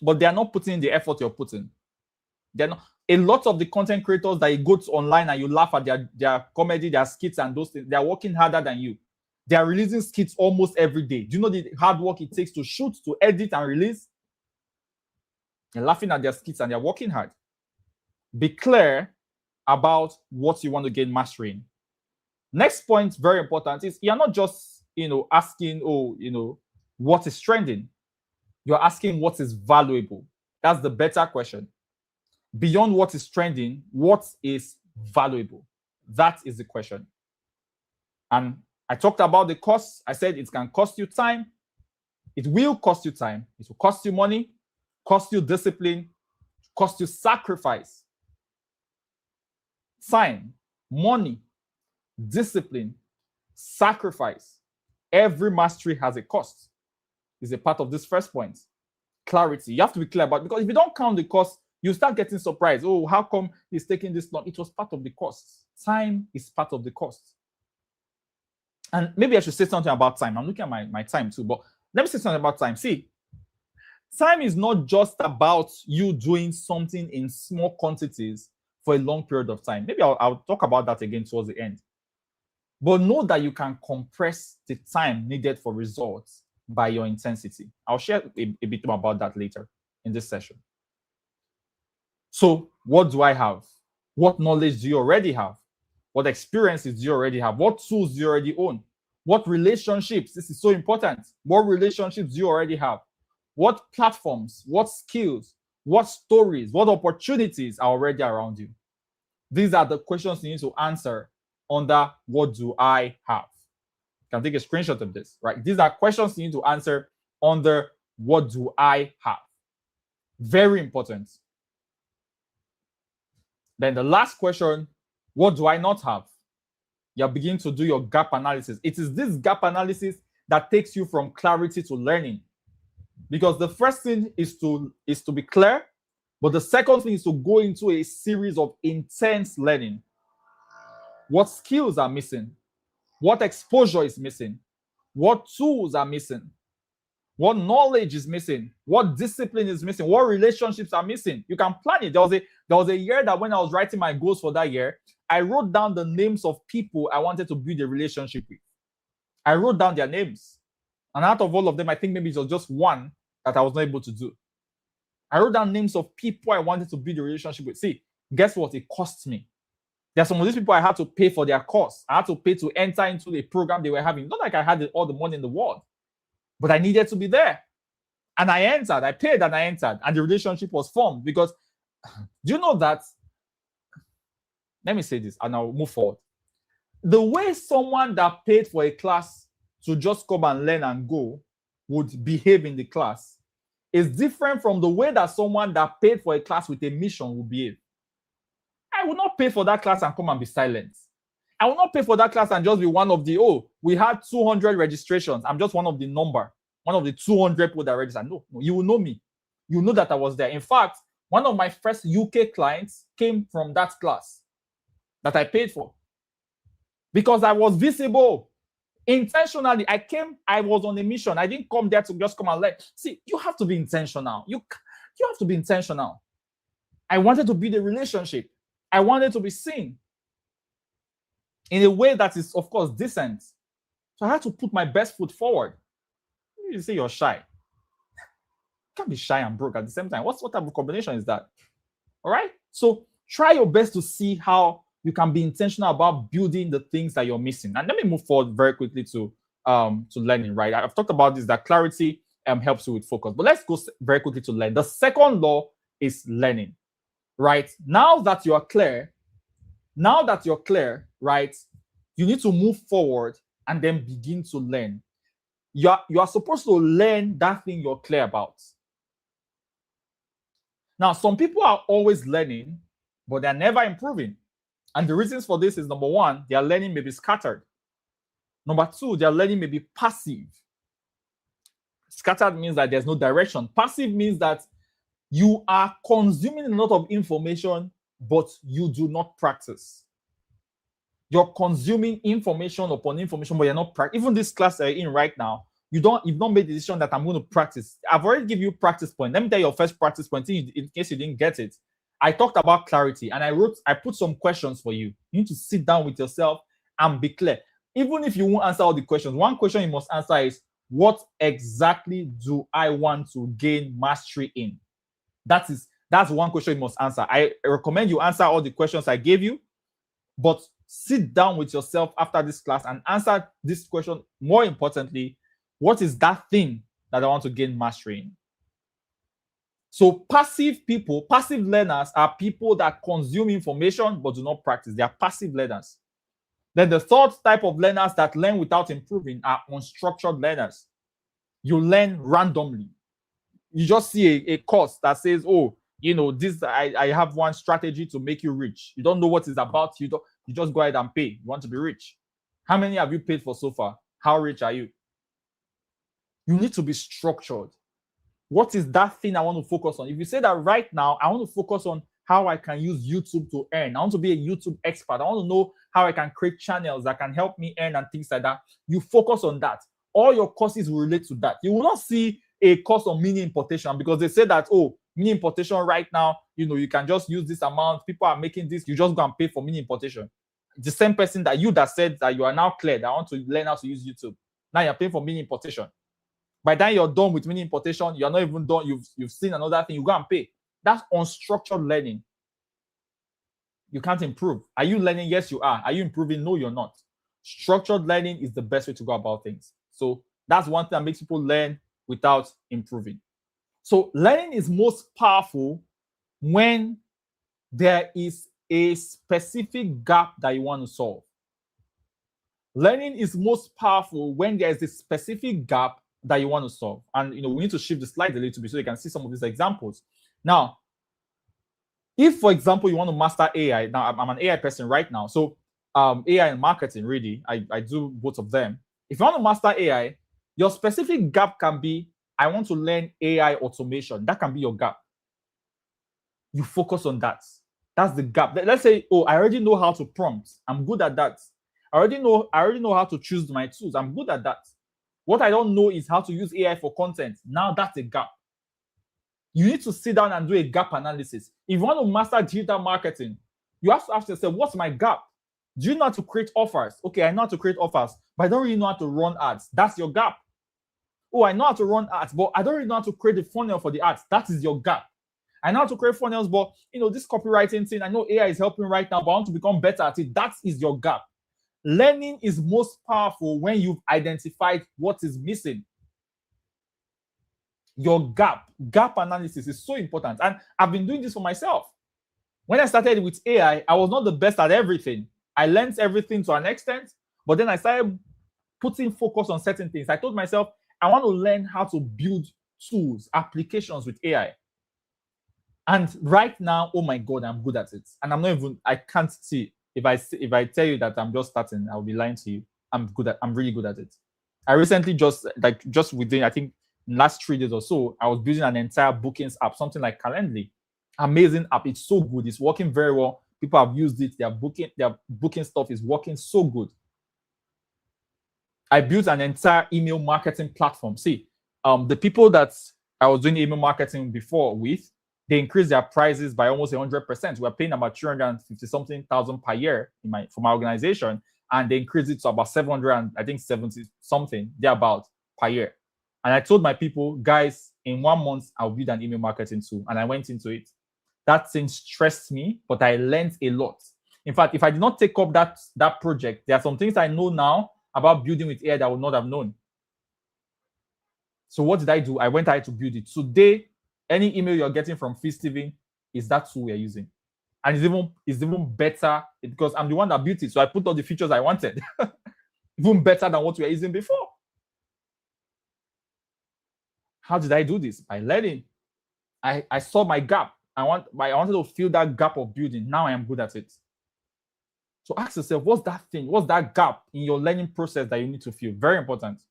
But they are not putting in the effort you're putting. They're not. A lot of the content creators that you go to online and you laugh at their comedy, their skits and those things, they're working harder than you. They are releasing skits almost every day. Do you know the hard work it takes to shoot, to edit and release? You're laughing at their skits and they're working hard. Be clear about what you want to gain mastery in. Next point, very important, is you're not just asking, what is trending. You're asking what is valuable. That's the better question. Beyond what is trending, what is valuable? That is the question. And I talked about the cost. I said it can cost you time. It will cost you time. It will cost you money, cost you discipline, cost you sacrifice. Time, money, discipline, sacrifice. Every mastery has a cost. It's a part of this first point. Clarity. You have to be clear about it, because if you don't count the cost, you start getting surprised. Oh, how come it's taking this long? It was part of the cost. Time is part of the cost. And maybe I should say something about time. I'm looking at my time too, but let me say something about time. See, time is not just about you doing something in small quantities for a long period of time. Maybe I'll talk about that again towards the end. But know that you can compress the time needed for results by your intensity. I'll share a bit more about that later in this session. So what do I have? What knowledge do you already have? What experiences do you already have? What tools do you already own? What relationships? This is so important. What relationships do you already have? What platforms? What skills? What stories? What opportunities are already around you? These are the questions you need to answer under what do I have? You can take a screenshot of this, right? These are questions you need to answer under what do I have? Very important. Then the last question, what do I not have? You're beginning to do your gap analysis. It is this gap analysis that takes you from clarity to learning. Because the first thing is to be clear, but the second thing is to go into a series of intense learning. What skills are missing? What exposure is missing? What tools are missing? What knowledge is missing? What discipline is missing? What relationships are missing? You can plan it. There was a year that when I was writing my goals for that year, I wrote down the names of people I wanted to build a relationship with. I wrote down their names. And out of all of them, I think maybe it was just one that I was not able to do. I wrote down names of people I wanted to build a relationship with. See, guess what? It cost me. There are some of these people I had to pay for their course. I had to pay to enter into the program they were having. Not like I had all the money in the world, but I needed to be there. And I entered, I paid and I entered, and the relationship was formed. Because do you know that? Let me say this and I'll move forward. The way someone that paid for a class to just come and learn and go would behave in the class is different from the way that someone that paid for a class with a mission would behave. I will not pay for that class and come and be silent. I will not pay for that class and just be one of the, we had 200 registrations. I'm just one of the number, one of the 200 people that registered. No, you will know me. You know that I was there. In fact, one of my first UK clients came from that class that I paid for because I was visible. Intentionally, I was on a mission. I didn't come there to just come and learn. See, you have to be intentional. You have to be intentional. I wanted to build a relationship. I wanted to be seen in a way that is, of course, decent. So I had to put my best foot forward. You say you're shy. You can't be shy and broke at the same time. What type of combination is that? All right? So try your best to see how you can be intentional about building the things that you're missing. And let me move forward very quickly to learning, right? I've talked about this, that clarity helps you with focus. But let's go very quickly to learn. The second law is learning, right? Now that you're clear, right, you need to move forward and then begin to learn. You are supposed to learn that thing you're clear about. Now, some people are always learning, but they're never improving. And the reasons for this is, number one, their learning may be scattered. Number two, their learning may be passive. Scattered means that there's no direction. Passive means that you are consuming a lot of information, but you do not practice. You're consuming information upon information, but you're not practicing. Even this class that you're in right now, you've not made the decision that I'm going to practice. I've already given you practice point. Let me tell you your first practice point in case you didn't get it. I talked about clarity and I put some questions for you. You need to sit down with yourself and be clear. Even if you won't answer all the questions, one question you must answer is, what exactly do I want to gain mastery in? That's one question you must answer. I recommend you answer all the questions I gave you, but sit down with yourself after this class and answer this question. More importantly, what is that thing that I want to gain mastery in? So passive learners are people that consume information but do not practice. They are passive learners. Then the third type of learners that learn without improving are unstructured learners. You learn randomly. You just see a course that says, I have one strategy to make you rich. You don't know what it's about. You just go ahead and pay. You want to be rich. How many have you paid for so far? How rich are you? You need to be structured. What is that thing I want to focus on? If you say that right now, I want to focus on how I can use YouTube to earn. I want to be a YouTube expert. I want to know how I can create channels that can help me earn and things like that. You focus on that. All your courses will relate to that. You will not see a course on mini importation because they say that, mini importation right now, you can just use this amount. People are making this. You just go and pay for mini importation. The same person that said that you are now clear, that I want to learn how to use YouTube. Now you're paying for mini importation. By the time you're done with mini importation, you're not even done. You've seen another thing, you go and pay. That's unstructured learning. You can't improve. Are you learning? Yes, you are. Are you improving? No, you're not. Structured learning is the best way to go about things. So that's one thing that makes people learn without improving. So learning is most powerful when there is a specific gap that you want to solve. Learning is most powerful when there is a specific gap that you want to solve. And we need to shift the slide a little bit so you can see some of these examples. Now, if, for example, you want to master AI, now I'm an AI person right now. So AI and marketing, really, I do both of them. If you want to master AI, your specific gap can be, I want to learn AI automation. That can be your gap. You focus on that. That's the gap. Let's say, I already know how to prompt. I'm good at that. I already know how to choose my tools. I'm good at that. What I don't know is how to use AI for content. Now that's a gap. You need to sit down and do a gap analysis. If you want to master digital marketing, you have to ask yourself, what's my gap? Do you know how to create offers? Okay, I know how to create offers, but I don't really know how to run ads. That's your gap. I know how to run ads, but I don't really know how to create a funnel for the ads. That is your gap. I know how to create funnels, but this copywriting thing, I know AI is helping right now, but I want to become better at it. That is your gap. Learning is most powerful when you've identified what is missing. Your gap analysis is so important. And I've been doing this for myself. When I started with AI, I was not the best at everything. I learned everything to an extent, but then I started putting focus on certain things. I told myself, I want to learn how to build tools, applications with AI. And right now, oh my God, I'm good at it. And I can't see. If I tell you that I'm just starting, I'll be lying to you. I'm really good at it. I recently just within, I think, last 3 days or so, I was building an entire bookings app, something like Calendly. Amazing app. It's so good. It's working very well. People have used it. Their booking stuff is working so good. I built an entire email marketing platform. See, the people that I was doing email marketing before with, they increased their prices by almost 100%. We're paying about 350 something thousand per year for my organization, and they increased it to about 700 and I think 70 something thereabout per year. And I told my people, guys, in 1 month I'll build an email marketing tool, and I went into it. That thing stressed me, but I learned a lot. In fact, if I did not take up that project, there are some things I know now about building with AI that I would not have known. So what did I do? I went ahead to build it. Today, any email you're getting from Steven is that tool we're using. And it's even better because I'm the one that built it. So I put all the features I wanted. Even better than what we were using before. How did I do this? By learning. I saw my gap. I wanted to fill that gap of building. Now I am good at it. So ask yourself, what's that thing? What's that gap in your learning process that you need to fill? Very important.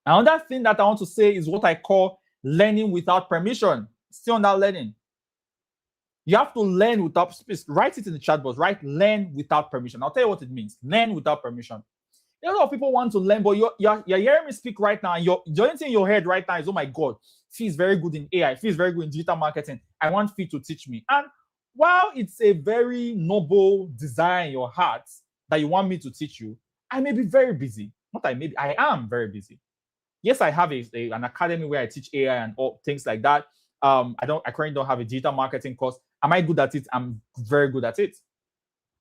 Another thing that I want to say is what I call learning without permission. Still on that learning. You have to learn without, write it in the chat box, right? Learn without permission. I'll tell you what it means. Learn without permission. A lot of people want to learn, but you're hearing me speak right now, and the only thing in your head right now is, oh my God, Fee is very good in AI. Fee is very good in digital marketing. I want Fee to teach me. And while it's a very noble desire in your heart that you want me to teach you, I may be very busy. I am very busy. Yes, I have an academy where I teach AI and all things like that. I currently don't have a digital marketing course. Am I good at it? I'm very good at it.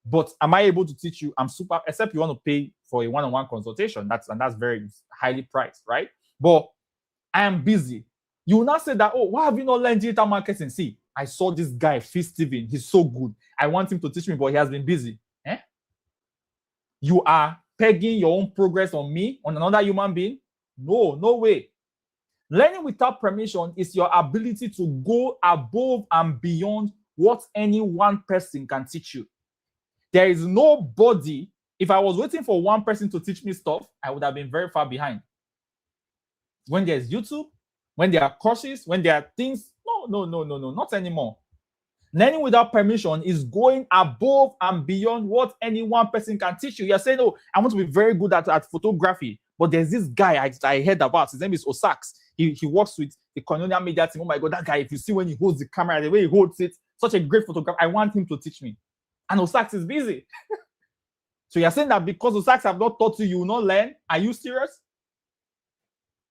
But am I able to teach you? I'm super, except you want to pay for a one-on-one consultation. That's very highly priced, right? But I am busy. You will not say that, oh, why have you not learned digital marketing? See, I saw this guy, Steven. He's so good. I want him to teach me, but he has been busy. You are pegging your own progress on me, on another human being? No way. Learning without permission is your ability to go above and beyond what any one person can teach you. There is nobody. If I was waiting for one person to teach me stuff, I would have been very far behind. When there's YouTube, when there are courses, when there are things, no, not anymore. Learning without permission is going above and beyond what any one person can teach you. You're saying, oh, I want to be very good at photography, but there's this guy I heard about. His name is Osax. He works with the KONYIL media team. Oh my God, that guy, if you see when he holds the camera, the way he holds it, such a great photographer. I want him to teach me. And Osax is busy. So you're saying that because Osax have not taught you, you will not learn? Are you serious?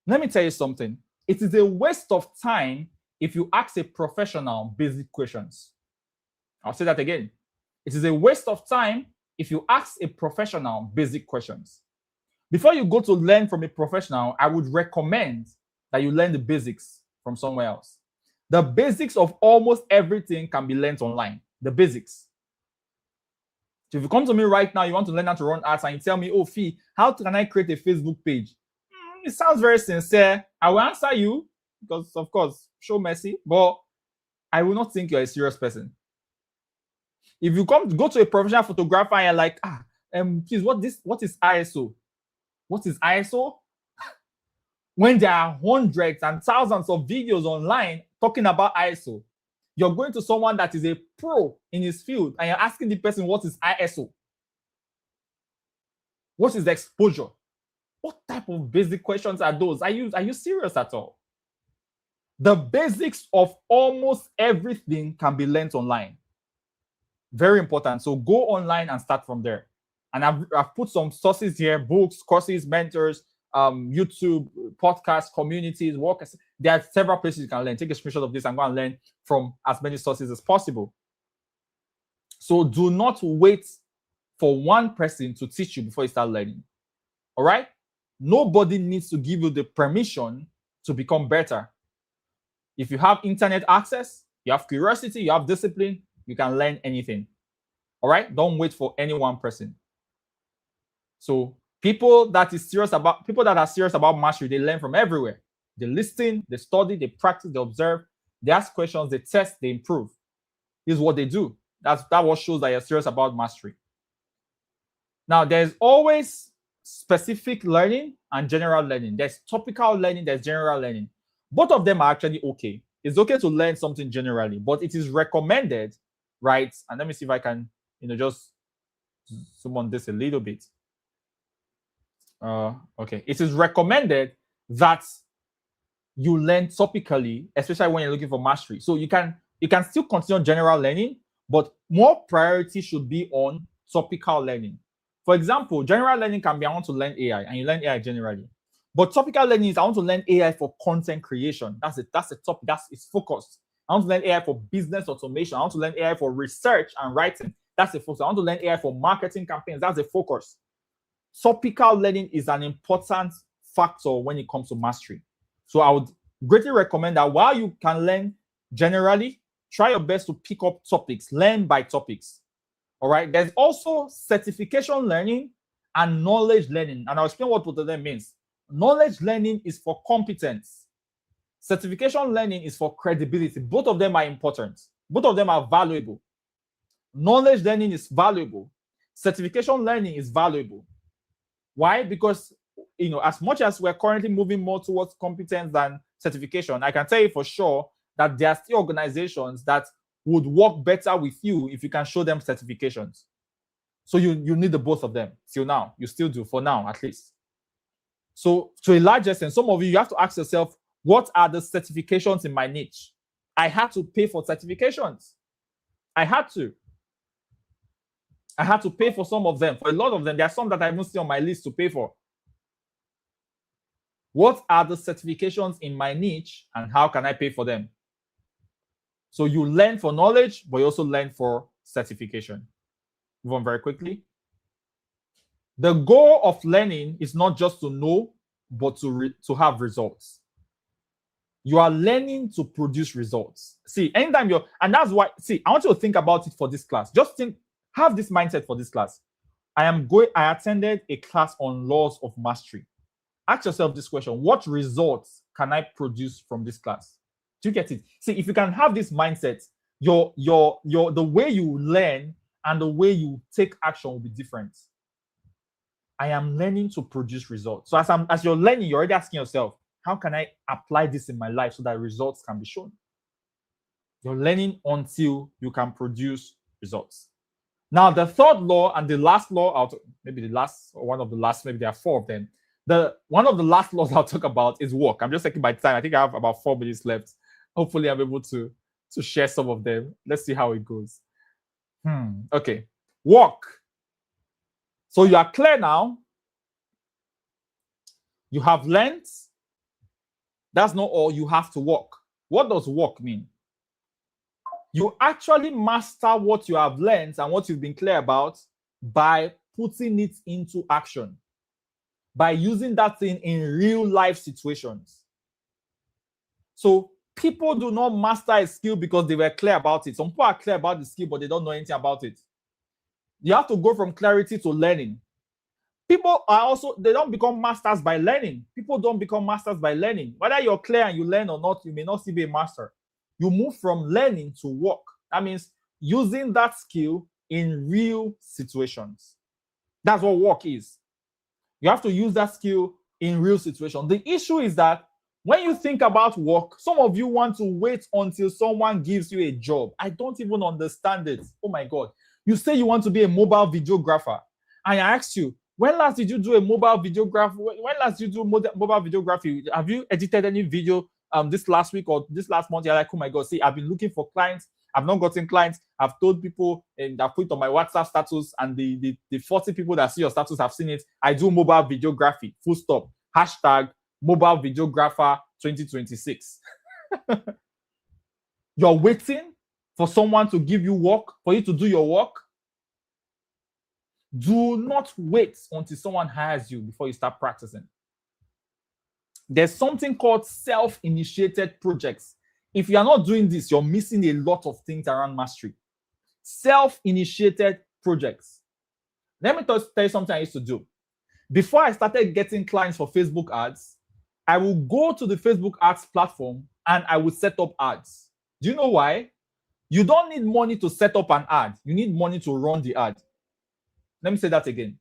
Let me tell you something. It is a waste of time if you ask a professional basic questions. I'll say that again. It is a waste of time if you ask a professional basic questions. Before you go to learn from a professional, I would recommend that you learn the basics from somewhere else. The basics of almost everything can be learned online. The basics. So if you come to me right now, you want to learn how to run ads, and you tell me, oh, Fee, how can I create a Facebook page? It sounds very sincere. I will answer you because, of course, show mercy, but I will not think you're a serious person. If you go to a professional photographer and you're like, please, what is ISO? What is ISO? When there are hundreds and thousands of videos online talking about ISO, you're going to someone that is a pro in his field and you're asking the person, what is ISO? What is the exposure? What type of basic questions are those? Are you serious at all? The basics of almost everything can be learned online. Very important. So go online and start from there. And I've put some sources here: books, courses, mentors, YouTube, podcasts, communities, work. There are several places you can learn. Take a screenshot of this and go and learn from as many sources as possible. So do not wait for one person to teach you before you start learning. All right? Nobody needs to give you the permission to become better. If you have internet access, you have curiosity, you have discipline, you can learn anything. All right? Don't wait for any one person. So people that are serious about mastery, they learn from everywhere. They listen, they study, they practice, they observe, they ask questions, they test, they improve. This is what they do. That what shows that you're serious about mastery. Now, there's always specific learning and general learning. There's topical learning, there's general learning. Both of them are actually okay. It's okay to learn something generally, but it is recommended, right? And let me see if I can, just zoom on this a little bit. Okay. It is recommended that you learn topically, especially when you're looking for mastery. So you can still continue general learning, but more priority should be on topical learning. For example, general learning can be I want to learn AI, and you learn AI generally. But topical learning is I want to learn AI for content creation. That's a topic. That's its focus. I want to learn AI for business automation. I want to learn AI for research and writing. That's a focus. I want to learn AI for marketing campaigns. That's a focus. Topical learning is an important factor when it comes to mastery. So I would greatly recommend that while you can learn generally, try your best to pick up topics, learn by topics. All right. There's also certification learning and knowledge learning. And I'll explain what both of them means. Knowledge learning is for competence. Certification learning is for credibility. Both of them are important. Both of them are valuable. Knowledge learning is valuable. Certification learning is valuable. Why? Because, as much as we're currently moving more towards competence than certification, I can tell you for sure that there are still organizations that would work better with you if you can show them certifications. So you need the both of them. Till now, you still do, for now at least. So to a large extent, some of you have to ask yourself, what are the certifications in my niche? I had to pay for certifications. I had to pay for some of them. For a lot of them, there are some that I even see on my list to pay for. What are the certifications in my niche and how can I pay for them? So you learn for knowledge, but you also learn for certification. Move on very quickly. The goal of learning is not just to know, but to have results. You are learning to produce results. See, anytime and that's why, I want you to think about it for this class. Just have this mindset for this class. I attended a class on laws of mastery. Ask yourself this question: what results can I produce from this class? Do you get it? See, if you can have this mindset, the way you learn and the way you take action will be different. I am learning to produce results. So as you're learning, you're already asking yourself, how can I apply this in my life so that results can be shown? You're learning until you can produce results. Now, the third law and the last law, maybe the last, or one of the last, maybe there are four of them. One of the last laws I'll talk about is work. I'm just taking my time. I think I have about 4 minutes left. Hopefully, I'm able to share some of them. Let's see how it goes. Okay. Work. So you are clear now. You have learned. That's not all. You have to work. What does work mean? You actually master what you have learned and what you've been clear about by putting it into action, by using that thing in real life situations. So people do not master a skill because they were clear about it. Some people are clear about the skill, but they don't know anything about it. You have to go from clarity to learning. People they don't become masters by learning. People don't become masters by learning. Whether you're clear and you learn or not, you may not still be a master. You move from learning to work. That means using that skill in real situations. That's what work is. You have to use that skill in real situations. The issue is that when you think about work, some of you want to wait until someone gives you a job. I don't even understand it. Oh my God. You say you want to be a mobile videographer. And I asked you, when last did you do a mobile videography? When last did you do mobile videography? Have you edited any video this last week or this last month? You're like, oh my God, see, I've been looking for clients. I've not gotten clients. I've told people and I've put it on my WhatsApp status, and the 40 people that see your status have seen it. I do mobile videography, full stop. Hashtag mobile videographer 2026. You're waiting for someone to give you work, for you to do your work. Do not wait until someone hires you before you start practicing. There's something called self-initiated projects. If you are not doing this, you're missing a lot of things around mastery. Self-initiated projects. Let me tell you something I used to do. Before I started getting clients for Facebook ads, I will go to the Facebook ads platform and I will set up ads. Do you know why? You don't need money to set up an ad. You need money to run the ad. Let me say that again.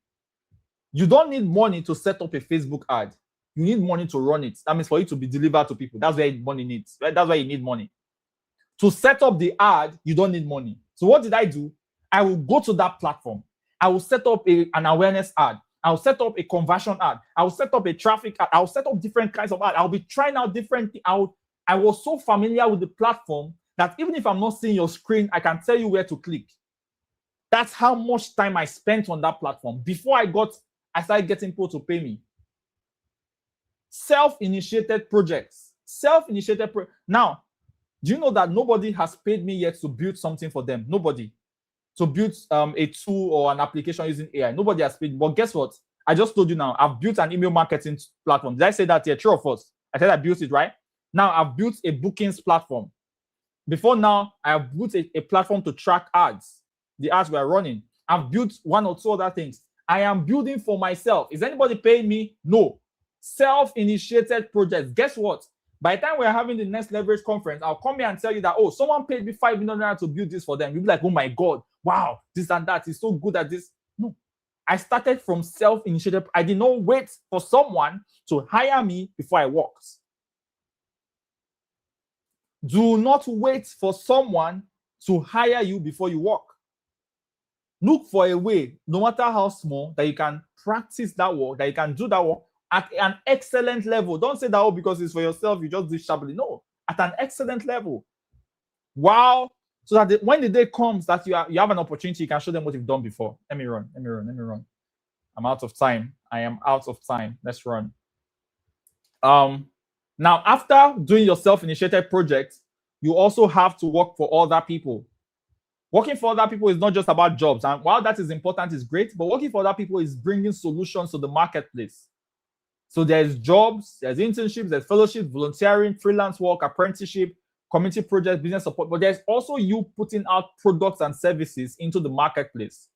You don't need money to set up a Facebook ad. You need money to run it. That means for it to be delivered to people. That's where money needs. Right? That's why you need money. To set up the ad, you don't need money. So what did I do? I will go to that platform. I will set up an awareness ad. I'll set up a conversion ad. I'll set up a traffic ad. I'll set up different kinds of ad. I'll be trying out different things. I was so familiar with the platform that even if I'm not seeing your screen, I can tell you where to click. That's how much time I spent on that platform before I started getting people to pay me. Self-initiated projects. Now, do you know that nobody has paid me yet to build something for them? Nobody. To build a tool or an application using AI. Nobody has paid. But guess what? I just told you now, I've built an email marketing platform. Did I say that here? True or false? I said I built it, right? Now I've built a bookings platform. Before now, I have built a platform to track ads. The ads we're running. I've built one or two other things. I am building for myself. Is anybody paying me? No. Self-initiated projects. Guess what? By the time we're having the next leverage conference, I'll come here and tell you that, oh, someone paid me $5 million to build this for them. You'll be like, oh my God, wow, this and that. He's so good at this. No. I started from self-initiated. I did not wait for someone to hire me before I worked. Do not wait for someone to hire you before you work. Look for a way, no matter how small, that you can practice that work, that you can do that work at an excellent level. Don't say that, oh, because it's for yourself, you just do it shabbily. No, at an excellent level. Wow. So that when the day comes that you have an opportunity, you can show them what you've done before. Let me run. I'm out of time. I am out of time. Let's run. Now, after doing your self-initiated project, you also have to work for other people. Working for other people is not just about jobs. And while that is important, it's great, but working for other people is bringing solutions to the marketplace. So there's jobs, there's internships, there's fellowship, volunteering, freelance work, apprenticeship, community projects, business support, but there's also you putting out products and services into the marketplace.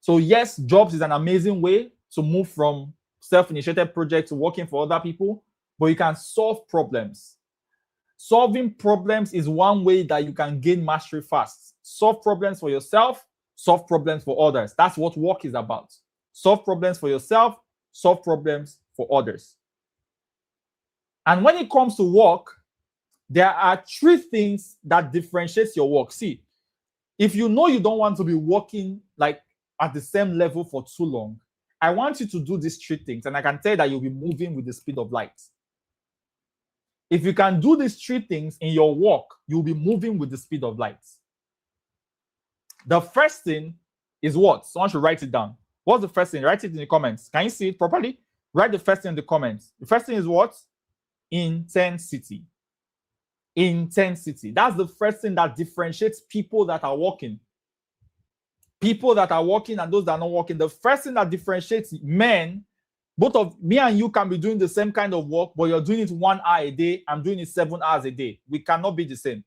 So yes, jobs is an amazing way to move from self-initiated projects to working for other people, but you can solve problems. Solving problems is one way that you can gain mastery fast. Solve problems for yourself, solve problems for others. That's what work is about. Solve problems for yourself, solve problems for others. And when it comes to work, there are three things that differentiates your work. See, if you know you don't want to be working like at the same level for too long, I want you to do these three things, and I can tell you that you'll be moving with the speed of light. If you can do these three things in your work, you'll be moving with the speed of light. The first thing is what? Someone should write it down. What's the first thing? Write it in the comments. Can you see it properly? Write the first thing in the comments. The first thing is what? Intensity. Intensity. That's the first thing that differentiates people that are working. People that are working and those that are not working. The first thing that differentiates men, both of me and you can be doing the same kind of work, but you're doing it 1 hour a day. I'm doing it 7 hours a day. We cannot be the same.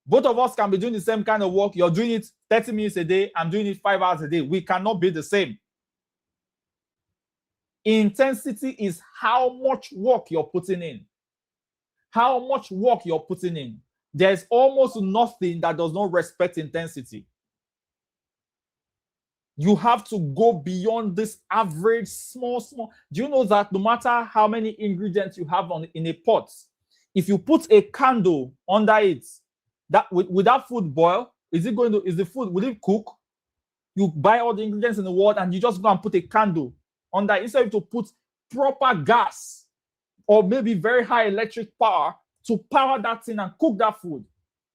Both of us can be doing the same kind of work. You're doing it 30 minutes a day. I'm doing it 5 hours a day. We cannot be the same. Intensity is how much work you're putting in. How much work you're putting in. There's almost nothing that does not respect intensity. You have to go beyond this average small. Do you know that no matter how many ingredients you have in a pot, if you put a candle under it, that will that food boil? Is the food, will it cook? You buy all the ingredients in the world and you just go and put a candle under it instead of to put proper gas or maybe very high electric power to power that thing and cook that food.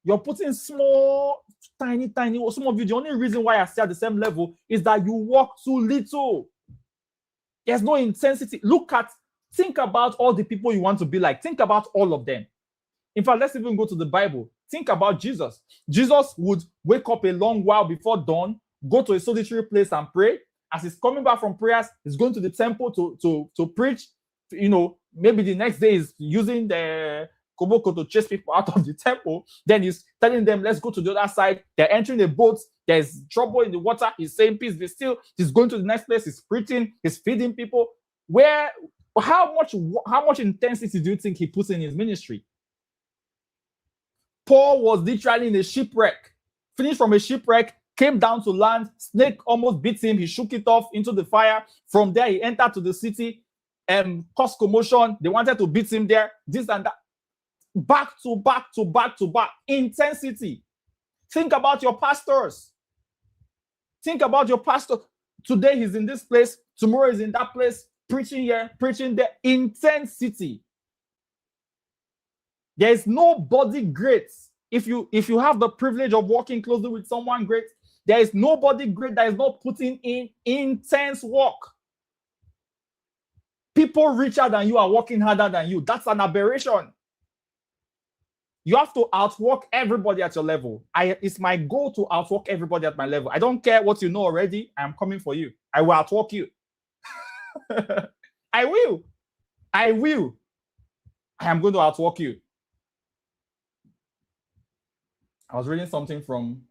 You're putting small, tiny. Some of you, the only reason why I stay at the same level is that you work too little. There's no intensity. Think about all the people you want to be like. Think about all of them. In fact, let's even go to the Bible. Think about Jesus. Jesus would wake up a long while before dawn, go to a solitary place and pray. As he's coming back from prayers, he's going to the temple to preach. Maybe the next day is using the koboko to chase people out of the temple. Then he's telling them, let's go to the other side. They're entering the boat. There's trouble in the water. He's saying, peace be still. He's going to the next place. He's preaching. He's feeding people. How much intensity do you think he puts in his ministry? Paul was literally in a shipwreck, finished from a shipwreck, came down to land. Snake almost beat him. He shook it off into the fire. From there, he entered to the city and caused commotion. They wanted to beat him there. This and that. Back to back to back to back. Intensity. Think about your pastors. Think about your pastor. Today he's in this place. Tomorrow he's in that place. Preaching here, preaching there. Intensity. There is nobody great. If you have the privilege of working closely with someone great, there is nobody great that is not putting in intense work. People richer than you are working harder than you. That's an aberration. You have to outwork everybody at your level. It's my goal to outwork everybody at my level. I don't care what you know already. I'm coming for you. I will outwork you. I will. I am going to outwork you. I was reading something from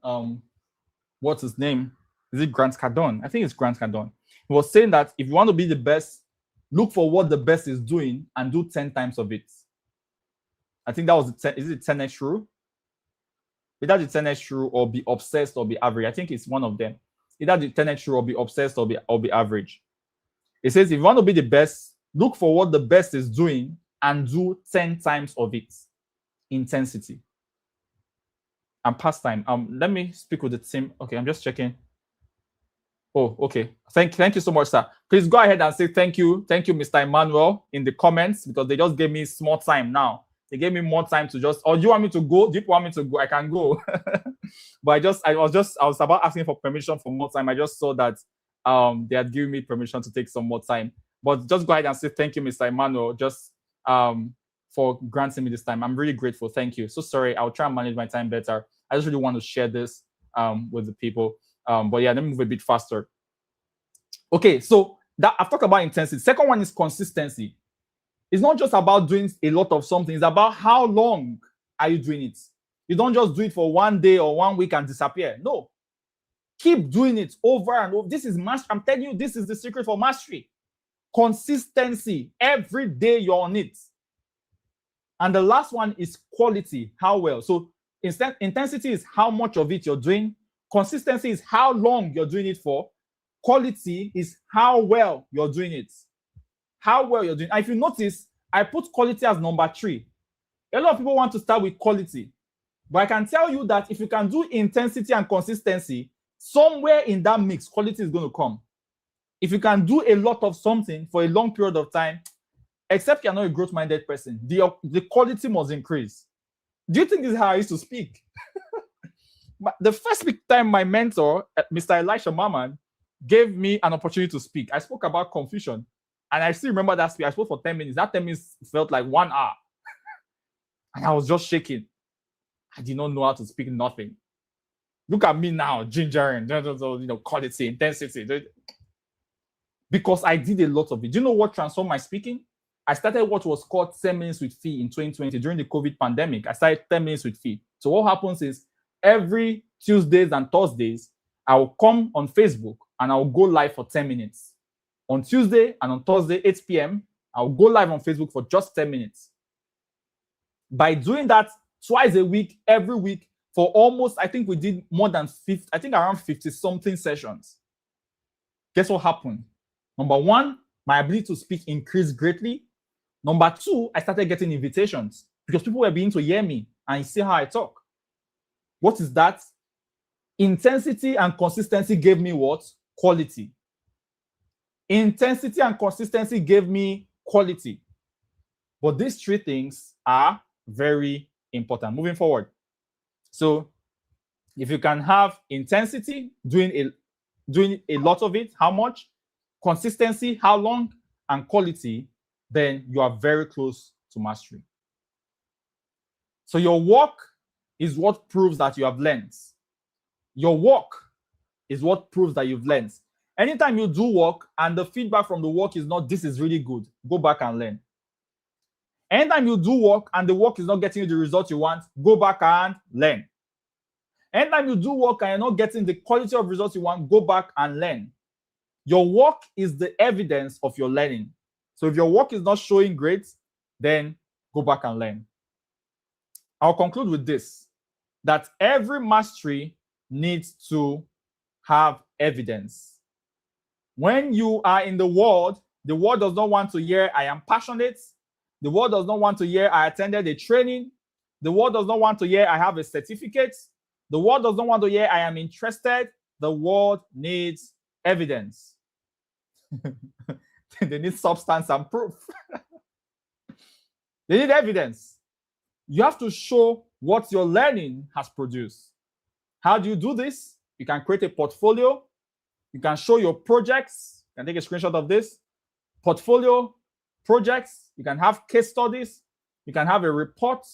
what's his name? Is it Grant Cardone? I think it's Grant Cardone. He was saying that if you want to be the best, look for what the best is doing and do 10 times of it. I think that was is it 10x rule? Either the 10x rule or be obsessed or be average. I think it's one of them. Either the 10x rule or be obsessed or be average. It says if you want to be the best, look for what the best is doing and do 10 times of it. Intensity. And past time. Let me speak with the team. Okay, I'm just checking. Oh, okay. Thank you so much, sir. Please go ahead and say thank you. Thank you, Mr. Emmanuel, in the comments, because they just gave me small time now. They gave me more time to just, or do you want me to go? Do you want me to go? I can go. But I was about asking for permission for more time. I just saw that they had given me permission to take some more time. But just go ahead and say thank you, Mr. Emmanuel, just for granting me this time. I'm really grateful. Thank you. So sorry. I'll try and manage my time better. I just really want to share this with the people. But yeah, let me move a bit faster. Okay, so that I've talked about intensity. Second one is consistency. It's not just about doing a lot of something. It's about how long are you doing it. You don't just do it for one day or 1 week and disappear. No. Keep doing it over and over. This is mastery. I'm telling you, this is the secret for mastery. Consistency. Every day you're on it. And the last one is quality. How well? So intensity is how much of it you're doing. Consistency is how long you're doing it for. Quality is how well you're doing it. How well you're doing. And if you notice, I put quality as number 3. A lot of people want to start with quality. But I can tell you that if you can do intensity and consistency, somewhere in that mix, quality is going to come. If you can do a lot of something for a long period of time, except you're not a growth-minded person, the quality must increase. Do you think this is how I used to speak? The first time my mentor, Mr. Elisha Maman, gave me an opportunity to speak, I spoke about confusion. And I still remember that speech. I spoke for 10 minutes. That 10 minutes felt like 1 hour. And I was just shaking. I did not know how to speak nothing. Look at me now, gingering, quality, intensity. Because I did a lot of it. Do you know what transformed my speaking? I started what was called 10 minutes with Fee in 2020 during the COVID pandemic. I started 10 minutes with Fee. So what happens is every Tuesdays and Thursdays, I will come on Facebook and I will go live for 10 minutes. On Tuesday and on Thursday, 8 p.m., I'll go live on Facebook for just 10 minutes. By doing that twice a week, every week, for almost, I think we did more than 50, I think around 50-something sessions. Guess what happened? Number 1, my ability to speak increased greatly. Number 2, I started getting invitations because people were beginning to hear me and see how I talk. What is that? Intensity and consistency gave me what? Quality. Intensity and consistency gave me quality. But these 3 things are very important. Moving forward. So if you can have intensity, doing a lot of it, how much? Consistency, how long? And quality, then you are very close to mastery. So your work is what proves that you have learned. Your work is what proves that you've learned. Anytime you do work and the feedback from the work is not, this is really good, go back and learn. Anytime you do work and the work is not getting you the result you want, go back and learn. Anytime you do work and you're not getting the quality of results you want, go back and learn. Your work is the evidence of your learning. So if your work is not showing great, then go back and learn. I'll conclude with this, that every mastery needs to have evidence. When you are in the world does not want to hear, I am passionate. The world does not want to hear, I attended a training. The world does not want to hear, I have a certificate. The world does not want to hear, I am interested. The world needs evidence. They need substance and proof. They need evidence. You have to show what your learning has produced. How do you do this? You can create a portfolio. You can show your projects. You can take a screenshot of this. Portfolio, projects. You can have case studies. You can have a report.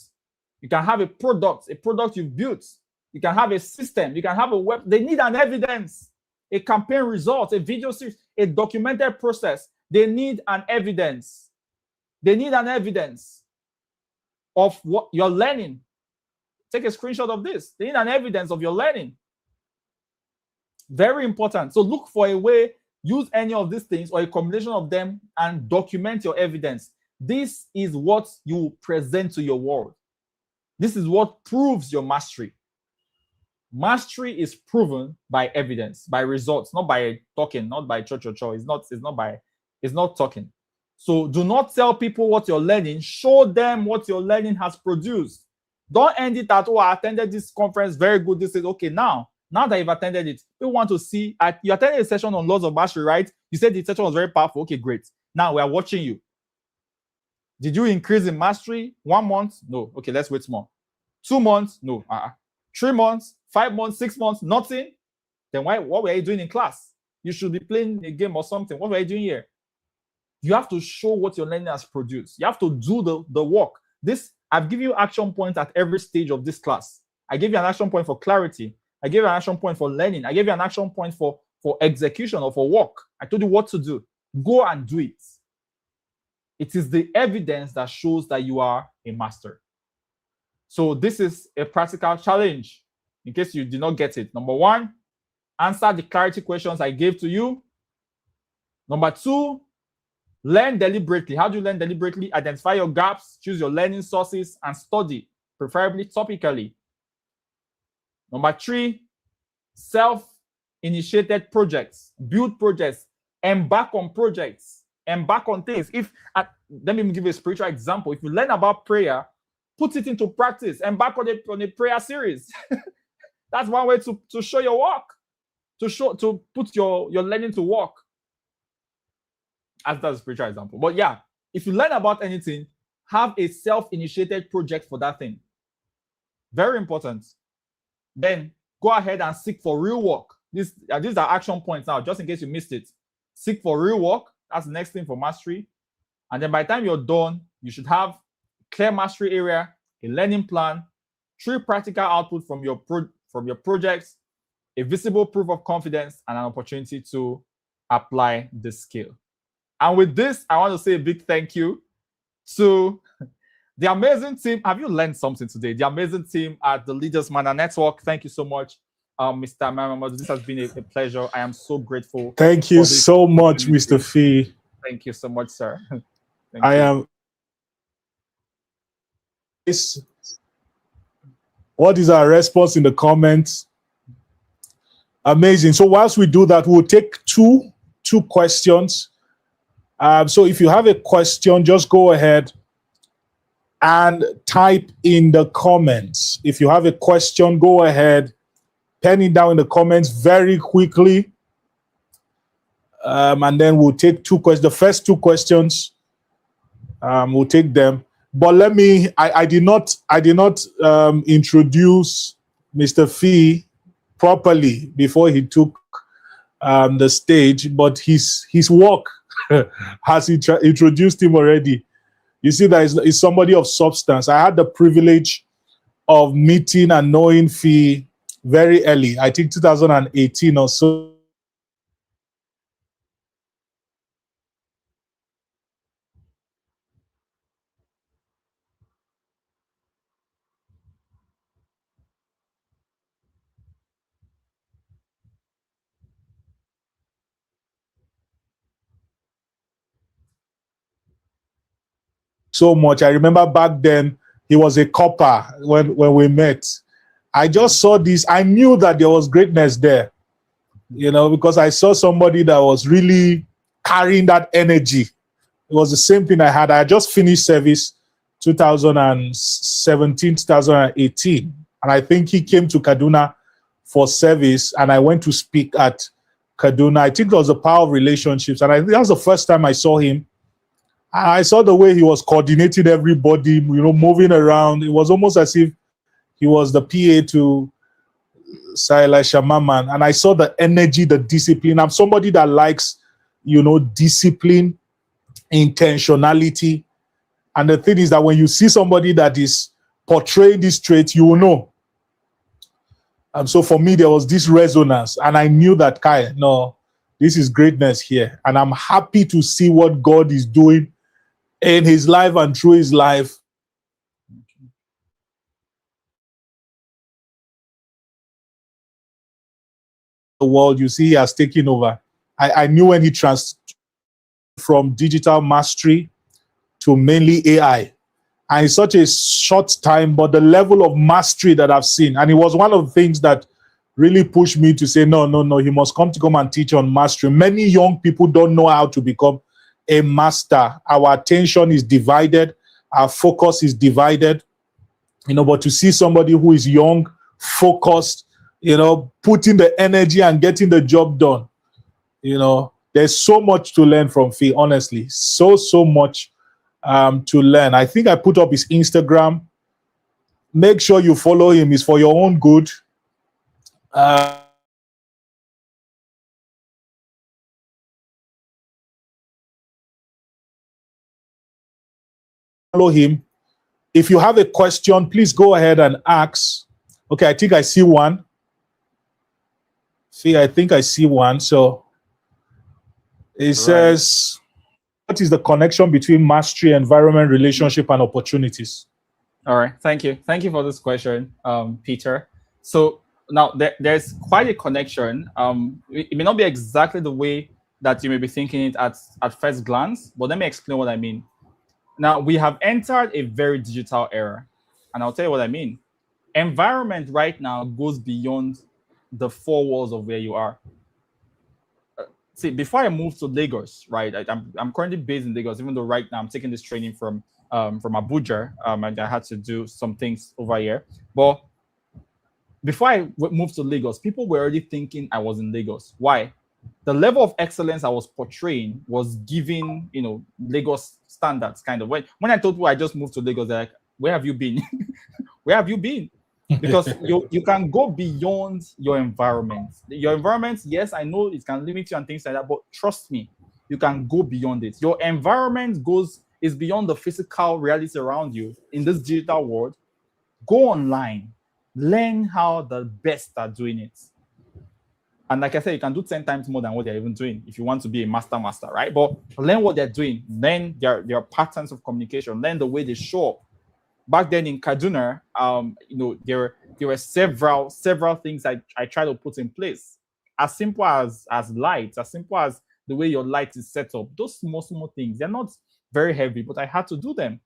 You can have a product you've built. You can have a system. You can have a web. They need an evidence, a campaign result, a video series, a documented process. They need an evidence. They need an evidence of what you're learning. Take a screenshot of this. They need an evidence of your learning. Very important. So look for a way, use any of these things or a combination of them and document your evidence. This is what you present to your world. This is what proves your mastery. Mastery is proven by evidence, by results, not by talking, not by cho. It's not talking. So do not tell people what you're learning. Show them what your learning has produced. Don't end it at, oh, I attended this conference, very good. This is okay. Now that you've attended it, we want to see, you attended a session on laws of mastery, right? You said the session was very powerful. Okay, great. Now we are watching you. Did you increase in mastery? 1 month? No. Okay, let's wait more. 2 months? No. 3 months? 5 months? 6 months? Nothing? Then what were you doing in class? You should be playing a game or something. What were you doing here? You have to show what your learning has produced. You have to do the work. I've given you action points at every stage of this class. I gave you an action point for clarity. I gave you an action point for learning. I gave you an action point for execution or for work. I told you what to do. Go and do it. It is the evidence that shows that you are a master. So this is a practical challenge in case you did not get it. Number 1, answer the clarity questions I gave to you. Number 2, learn deliberately. How do you learn deliberately? Identify your gaps, choose your learning sources, and study, preferably topically. Number 3, self-initiated projects, build projects, embark on projects, embark on things. Let me give you a spiritual example. If you learn about prayer, put it into practice, embark on a prayer series. That's one way to show your work, to put your learning to work. As that's a spiritual example. But yeah, if you learn about anything, have a self-initiated project for that thing. Very important. Then go ahead and seek for real work. These are action points now, just in case you missed it. Seek for real work. That's the next thing for mastery. And then by the time you're done, you should have a clear mastery area, a learning plan, 3 practical outputs from your projects, a visible proof of confidence, and an opportunity to apply the skill. And with this, I want to say a big thank you to the amazing team. Have you learned something today? The amazing team at the Leaders Manna Network. Thank you so much, Mr. Maramadu. This has been a pleasure. I am so grateful. Thank you so much, Mr. Fee. Thank you so much, sir. What is our response in the comments? Amazing. So whilst we do that, we'll take two questions. So if you have a question, just go ahead and type in the comments. If you have a question, go ahead, pen it down in the comments very quickly. And then we'll take 2 questions. The first 2 questions, we'll take them. But I did not introduce Mr. Fee properly before he took the stage, but his work has introduced him already. You see that he's somebody of substance. I had the privilege of meeting and knowing Fee very early. I think 2018 or so. so much. I remember back then he was a copper when we met. I just saw this. I knew that there was greatness there, because I saw somebody that was really carrying that energy. It was the same thing I had. I just finished service 2017, 2018. And I think he came to Kaduna for service, and I went to speak at Kaduna. I think it was the power of relationships. And I think that was the first time I saw him. And I saw the way he was coordinating everybody, moving around. It was almost as if he was the PA to Silas Shamaman. And I saw the energy, the discipline. I'm somebody that likes, discipline, intentionality. And the thing is that when you see somebody that is portraying this trait, you will know. And so for me, there was this resonance. And I knew that, no, this is greatness here. And I'm happy to see what God is doing in his life and through his life. The world, you see, he has taken over. I knew when he from digital mastery to mainly AI. And it's such a short time, but the level of mastery that I've seen, and it was one of the things that really pushed me to say, no, he must come and teach on mastery. Many young people don't know how to become a master. Our attention is divided. Our focus is divided. But to see somebody who is young, focused, putting the energy and getting the job done, there's so much to learn from Fee, honestly. So much to learn. I think I put up his Instagram. Make sure you follow him. It's for your own good. Follow him. If you have a question, please go ahead and ask. Okay, I think I see one. See, I think I see one. So it says, what is the connection between mastery, environment, relationship, and opportunities? All right. Thank you. Thank you for this question, Peter. So now there's quite a connection. It may not be exactly the way that you may be thinking it at first glance, but let me explain what I mean. Now, we have entered a very digital era, and I'll tell you what I mean. Environment right now goes beyond the four walls of where you are. See, before I moved to Lagos, right, I'm currently based in Lagos, even though right now I'm taking this training from Abuja, and I had to do some things over here. But before I moved to Lagos, people were already thinking I was in Lagos. Why? The level of excellence I was portraying was giving, Lagos standards, kind of. When I told people I just moved to Lagos, they're like, where have you been? Where have you been? Because you can go beyond your environment. Your environment, yes, I know it can limit you and things like that, but trust me, you can go beyond it. Your environment is beyond the physical reality around you in this digital world. Go online, learn how the best are doing it. And like I said, you can do 10 times more than what they're even doing if you want to be a master, right? But learn what they're doing, learn their patterns of communication, learn the way they show up. Back then in Kaduna, there were several things I tried to put in place. As simple as lights, as simple as the way your light is set up. Those small things, they're not very heavy, but I had to do them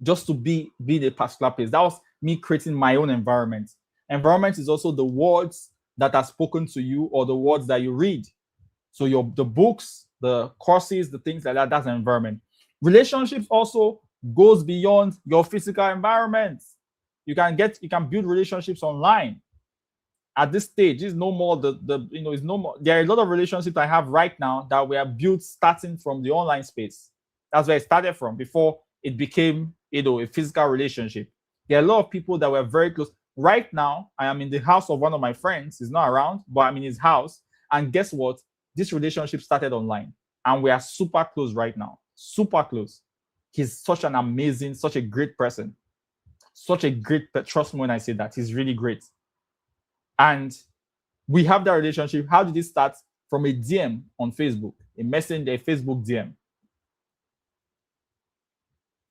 just to be in a particular place. That was me creating my own environment. Environment is also the words that are spoken to you or the words that you read. So the books, the courses, the things like that, that's an environment. Relationships also goes beyond your physical environment. You can build relationships online. At this stage, it's no more it's no more. There are a lot of relationships I have right now that were built starting from the online space. That's where it started from before it became, a physical relationship. There are a lot of people that were very close. Right now, I am in the house of one of my friends. He's not around, but I'm in his house. And guess what? This relationship started online. And we are super close right now. Super close. He's such an amazing, such a great person. Such a great, trust me when I say that. He's really great. And we have that relationship. How did it start? From a DM on Facebook, a messenger, a Facebook DM.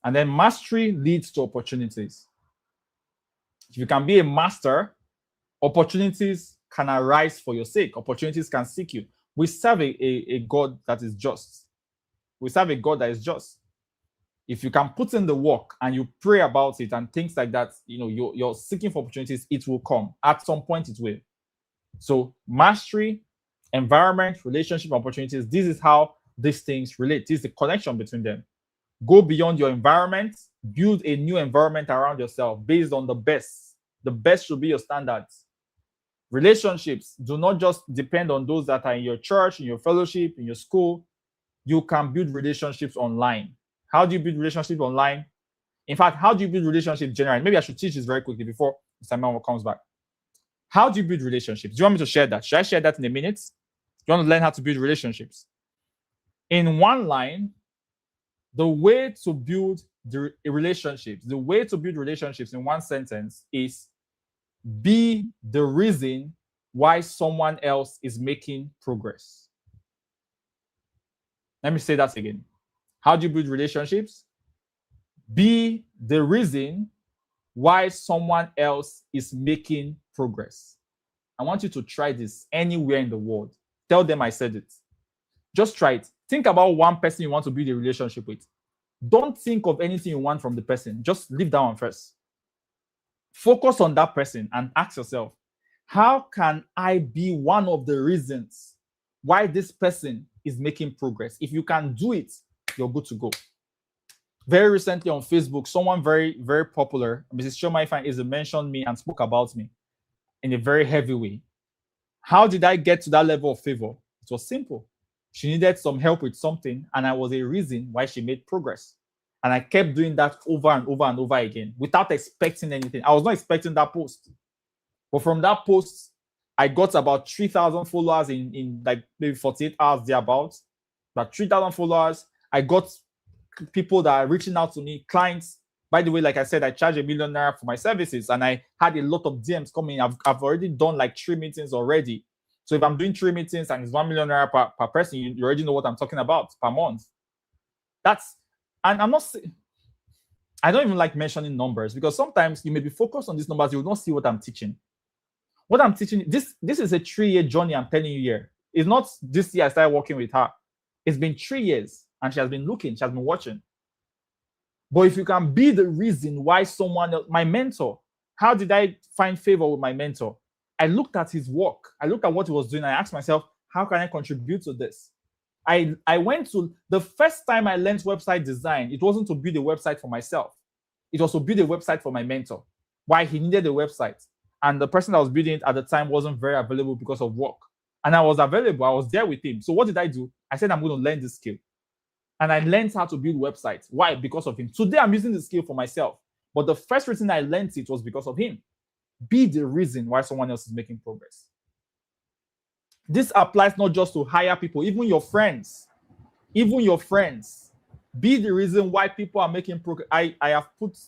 And then mastery leads to opportunities. If you can be a master, opportunities can arise for your sake. Opportunities can seek you. We serve a God that is just. We serve a God that is just. If you can put in the work and you pray about it and things like that, you're seeking for opportunities, it will come. At some point, it will. So mastery, environment, relationship, opportunities, this is how these things relate. This is the connection between them. Go beyond your environment, build a new environment around yourself based on the best. The best should be your standards. Relationships do not just depend on those that are in your church, in your fellowship, in your school. You can build relationships online. How do you build relationships online? In fact, how do you build relationships generally? Maybe I should teach this very quickly before Simon comes back. How do you build relationships? Do you want me to share that? Should I share that in a minute? Do you want to learn how to build relationships? In one line, the way to build relationships in one sentence is be the reason why someone else is making progress. Let me say that again. How do you build relationships? Be the reason why someone else is making progress. I want you to try this anywhere in the world. Tell them I said it. Just try it. Think about one person you want to build a relationship with. Don't think of anything you want from the person. Just leave that one first. Focus on that person and ask yourself, how can I be one of the reasons why this person is making progress? If you can do it, you're good to go. Very recently on Facebook, someone very, very popular, Mrs. Shoma Ifan, mentioned me and spoke about me in a very heavy way. How did I get to that level of favor? It was simple. She needed some help with something, and I was a reason why she made progress. And I kept doing that over and over and over again without expecting anything. I was not expecting that post. But from that post, I got about 3,000 followers in like maybe 48 hours thereabouts. About 3,000 followers. I got people that are reaching out to me, clients. By the way, like I said, I charge ₦1 million for my services, and I had a lot of DMs coming. I've already done like 3 meetings already. So if I'm doing 3 meetings and it's ₦1 million per person, you already know what I'm talking about per month. And I don't even like mentioning numbers because sometimes you may be focused on these numbers, you will not see what I'm teaching. What I'm teaching, this is a 3-year journey I'm telling you here. It's not this year I started working with her. It's been 3 years and she has been looking, she has been watching. But if you can be the reason why someone else, my mentor, how did I find favor with my mentor? I looked at his work. I looked at what he was doing. I asked myself, how can I contribute to this? I went to, the first time I learned website design, it wasn't to build a website for myself. It was to build a website for my mentor. Why? He needed a website. And the person that was building it at the time wasn't very available because of work. And I was available. I was there with him. So what did I do? I said, I'm going to learn this skill. And I learned how to build websites. Why? Because of him. Today, I'm using the skill for myself. But the first reason I learned it was because of him. Be the reason why someone else is making progress. This applies not just to hire people, even your friends. Even your friends. Be the reason why people are making progress. I have put,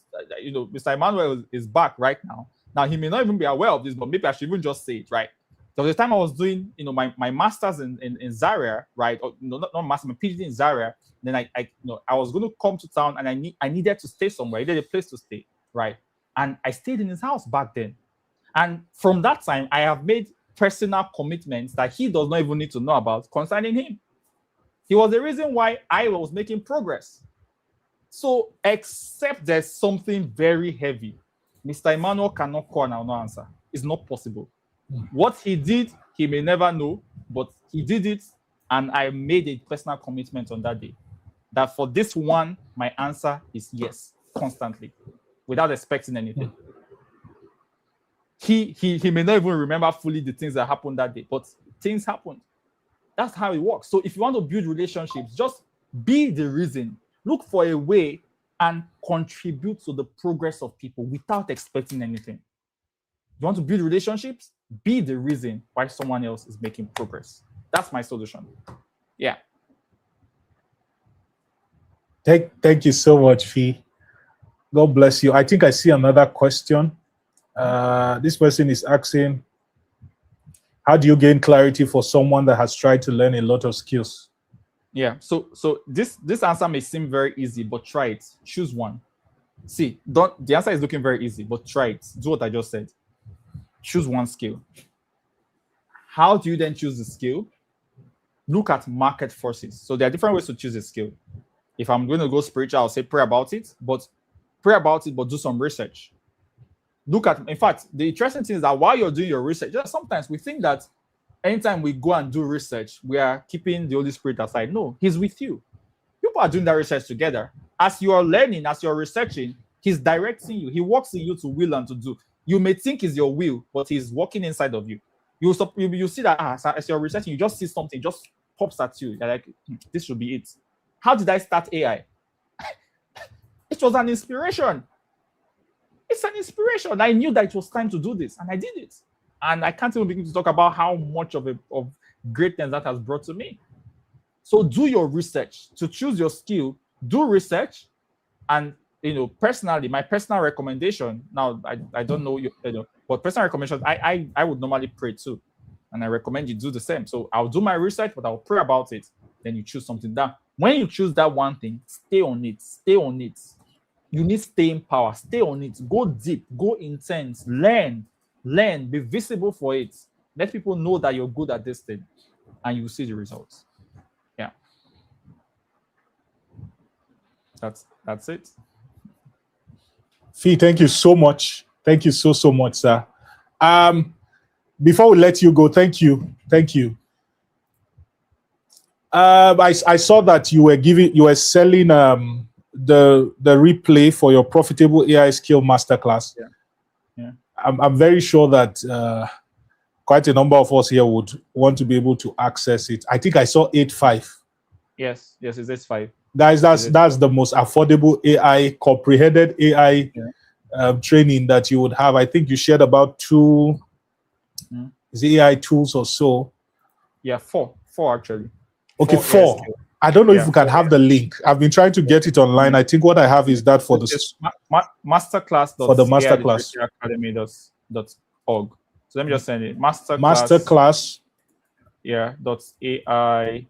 Mr. Emmanuel is back right now. Now, he may not even be aware of this, but maybe I should even just say it, right? There was a time I was doing, my master's in Zaria, right? Or, not master, my PhD in Zaria. Then I was going to come to town and I needed to stay somewhere. I needed a place to stay, right? And I stayed in his house back then. And from that time, I have made personal commitments that he does not even need to know about concerning him. He was the reason why I was making progress. So, except there's something very heavy, Mr. Emmanuel cannot call and I will not answer. It's not possible. What he did, he may never know, but he did it, and I made a personal commitment on that day that for this one, my answer is yes, constantly, without expecting anything. He may not even remember fully the things that happened that day, but things happened. That's how it works. So if you want to build relationships, just be the reason. Look for a way and contribute to the progress of people without expecting anything. You want to build relationships? Be the reason why someone else is making progress. That's my solution. Yeah. Thank you so much, Fee. God bless you. I think I see another question. This person is asking, how do you gain clarity for someone that has tried to learn a lot of skills? Yeah. So this answer may seem very easy, but try it. Choose one. See, the answer is looking very easy, but try it. Do what I just said. Choose one skill. How do you then choose the skill? Look at market forces. So there are different ways to choose a skill. If I'm going to go spiritual, I'll say pray about it, but do some research. In fact, the interesting thing is that while you're doing your research, just sometimes we think that anytime we go and do research, we are keeping the Holy Spirit aside. No, He's with you. People are doing that research together. As you are learning, as you're researching, He's directing you. He works in you to will and to do. You may think it's your will, but He's working inside of you. You see that as you're researching, you just see something just pops at you. You're like, this should be it. How did I start AI? It was an inspiration. It's an inspiration. I knew that it was time to do this, and I did it. And I can't even begin to talk about how much of greatness that has brought to me. So do your research. To choose your skill, do research. And personally, my personal recommendation, now I don't know but personal recommendation, I would normally pray too. And I recommend you do the same. So I'll do my research, but I'll pray about it. Then you choose something down. When you choose that one thing, stay on it. Stay on it. You need staying power. Stay on it. Go deep. Go intense. Learn. Be visible for it. Let people know that you're good at this thing, and you will see the results. Yeah. That's it. Fee, thank you so much. Thank you so much, sir. Before we let you go, thank you. I saw that you were selling the replay for your profitable AI skill masterclass. Yeah. I'm very sure that quite a number of us here would want to be able to access it. I think I saw 8.5. Yes, it's 8.5. Guys, that's the most affordable AI, comprehended AI training that you would have. I think you shared about 2 AI tools or so. Yeah, 4 actually. Okay, 4. I don't know if we can have the link. I've been trying to get it online. I think what I have is that for the masterclass. For the masterclass. Academy.org. So let me just send it. Masterclass. Yeah. .ai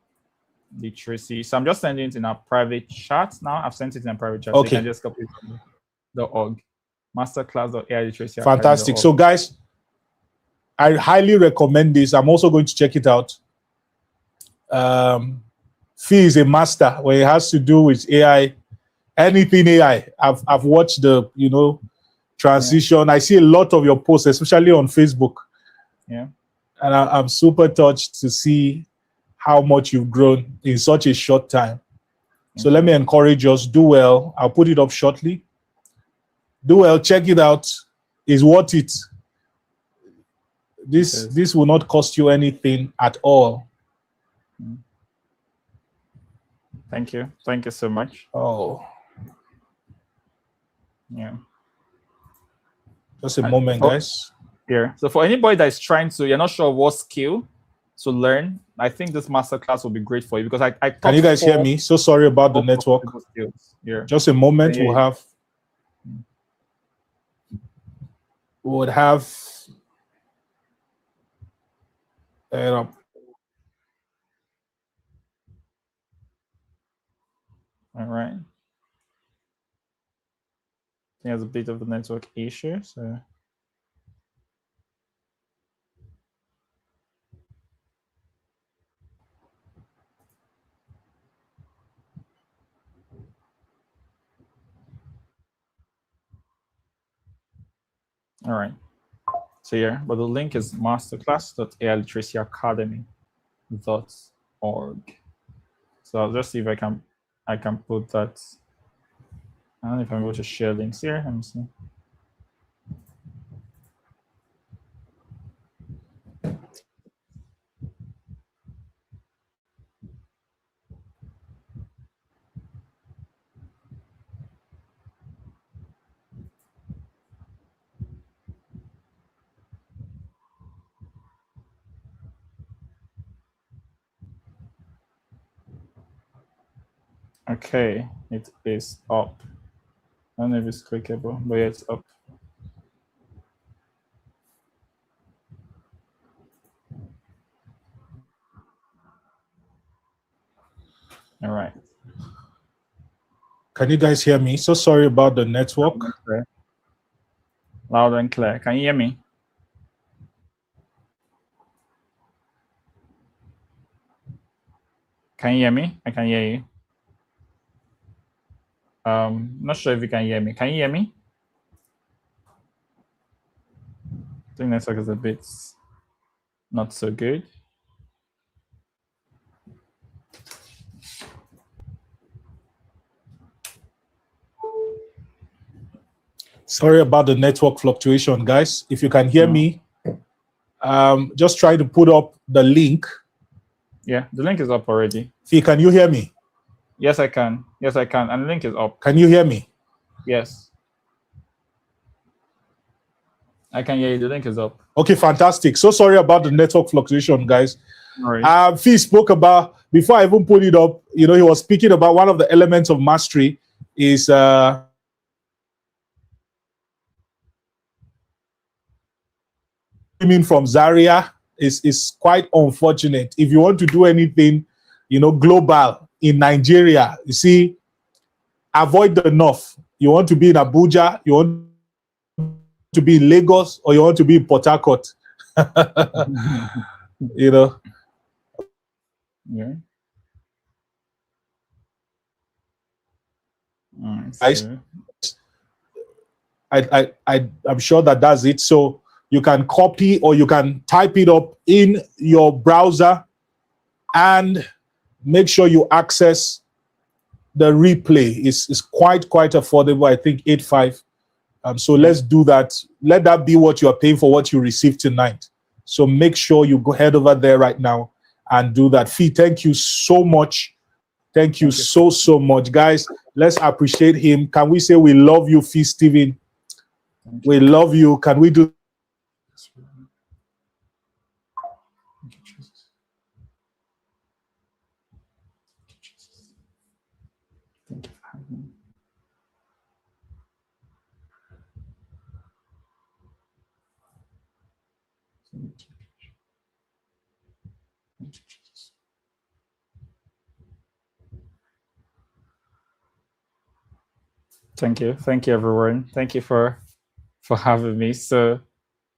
literacy. So I'm just sending it in a private chat now. I've sent it in a private chat. Okay. So you can just copy it from the org. Masterclass.ai literacy. Fantastic. So guys, I highly recommend this. I'm also going to check it out. Fee is a master when it has to do with AI, anything AI. I've watched the transition. Yeah. I see a lot of your posts, especially on Facebook. Yeah. And I'm super touched to see how much you've grown in such a short time. So let me encourage us, do well. I'll put it up shortly. Do well, check it out. It's worth it. This will not cost you anything at all. Thank you so much. Oh, yeah. Just a moment, guys. Yeah. So for anybody that is trying to, you're not sure what skill to learn, I think this masterclass will be great for you, because I can you guys hear me? So sorry about the network. Yeah. Just a moment. We would have all right. There's a bit of a network issue, so all right. So yeah, but the link is masterclass.ailiteracyacademy.org. So I'll just see if I can put that. I don't know if I'm able to share links here. Let me see. Okay, it is up. I don't know if it's clickable, but yeah, it's up. All right. Can you guys hear me? So sorry about the network. Loud and clear. Can you hear me? Can you hear me? I can hear you. Not sure if you can hear me. Can you hear me? I think network is a bit not so good. Sorry about the network fluctuation, guys. If you can hear me, just try to put up the link. Yeah, the link is up already. See, can you hear me? Yes, I can. Yes, I can. And the link is up. Can you hear me? Yes. I can hear you. The link is up. Okay, fantastic. So sorry about the network fluctuation, guys. Right. Fee spoke about, before I even put it up, he was speaking about one of the elements of mastery is from Zaria is quite unfortunate. If you want to do anything, global in Nigeria, you see, avoid the north. You want to be in Abuja, you want to be in Lagos, or you want to be in Port Harcourt. Yeah. I'm sure that's it. So you can copy or you can type it up in your browser and make sure you access the replay. It's quite affordable. I think 8.5. So let's do that. Let that be what you are paying for what you received tonight. So make sure you go head over there right now and do that. Fee, thank you so much. Thank you so much, guys. Let's appreciate him. Can we say we love you, Fee Stephen? We love you. Can we do? Thank you everyone. Thank you for having me. So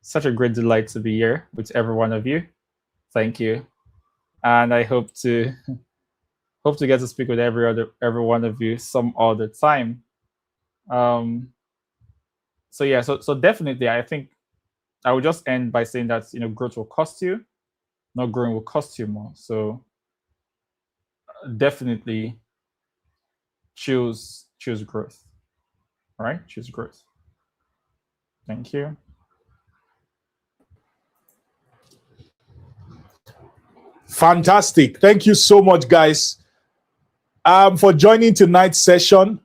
such a great delight to be here with every one of you. Thank you, and I hope to get to speak with every one of you some other time. So yeah, so definitely, I think I will just end by saying that growth will cost you, not growing will cost you more. So definitely choose growth. All right, choose growth. Thank you. Fantastic. Thank you so much, guys, for joining tonight's session.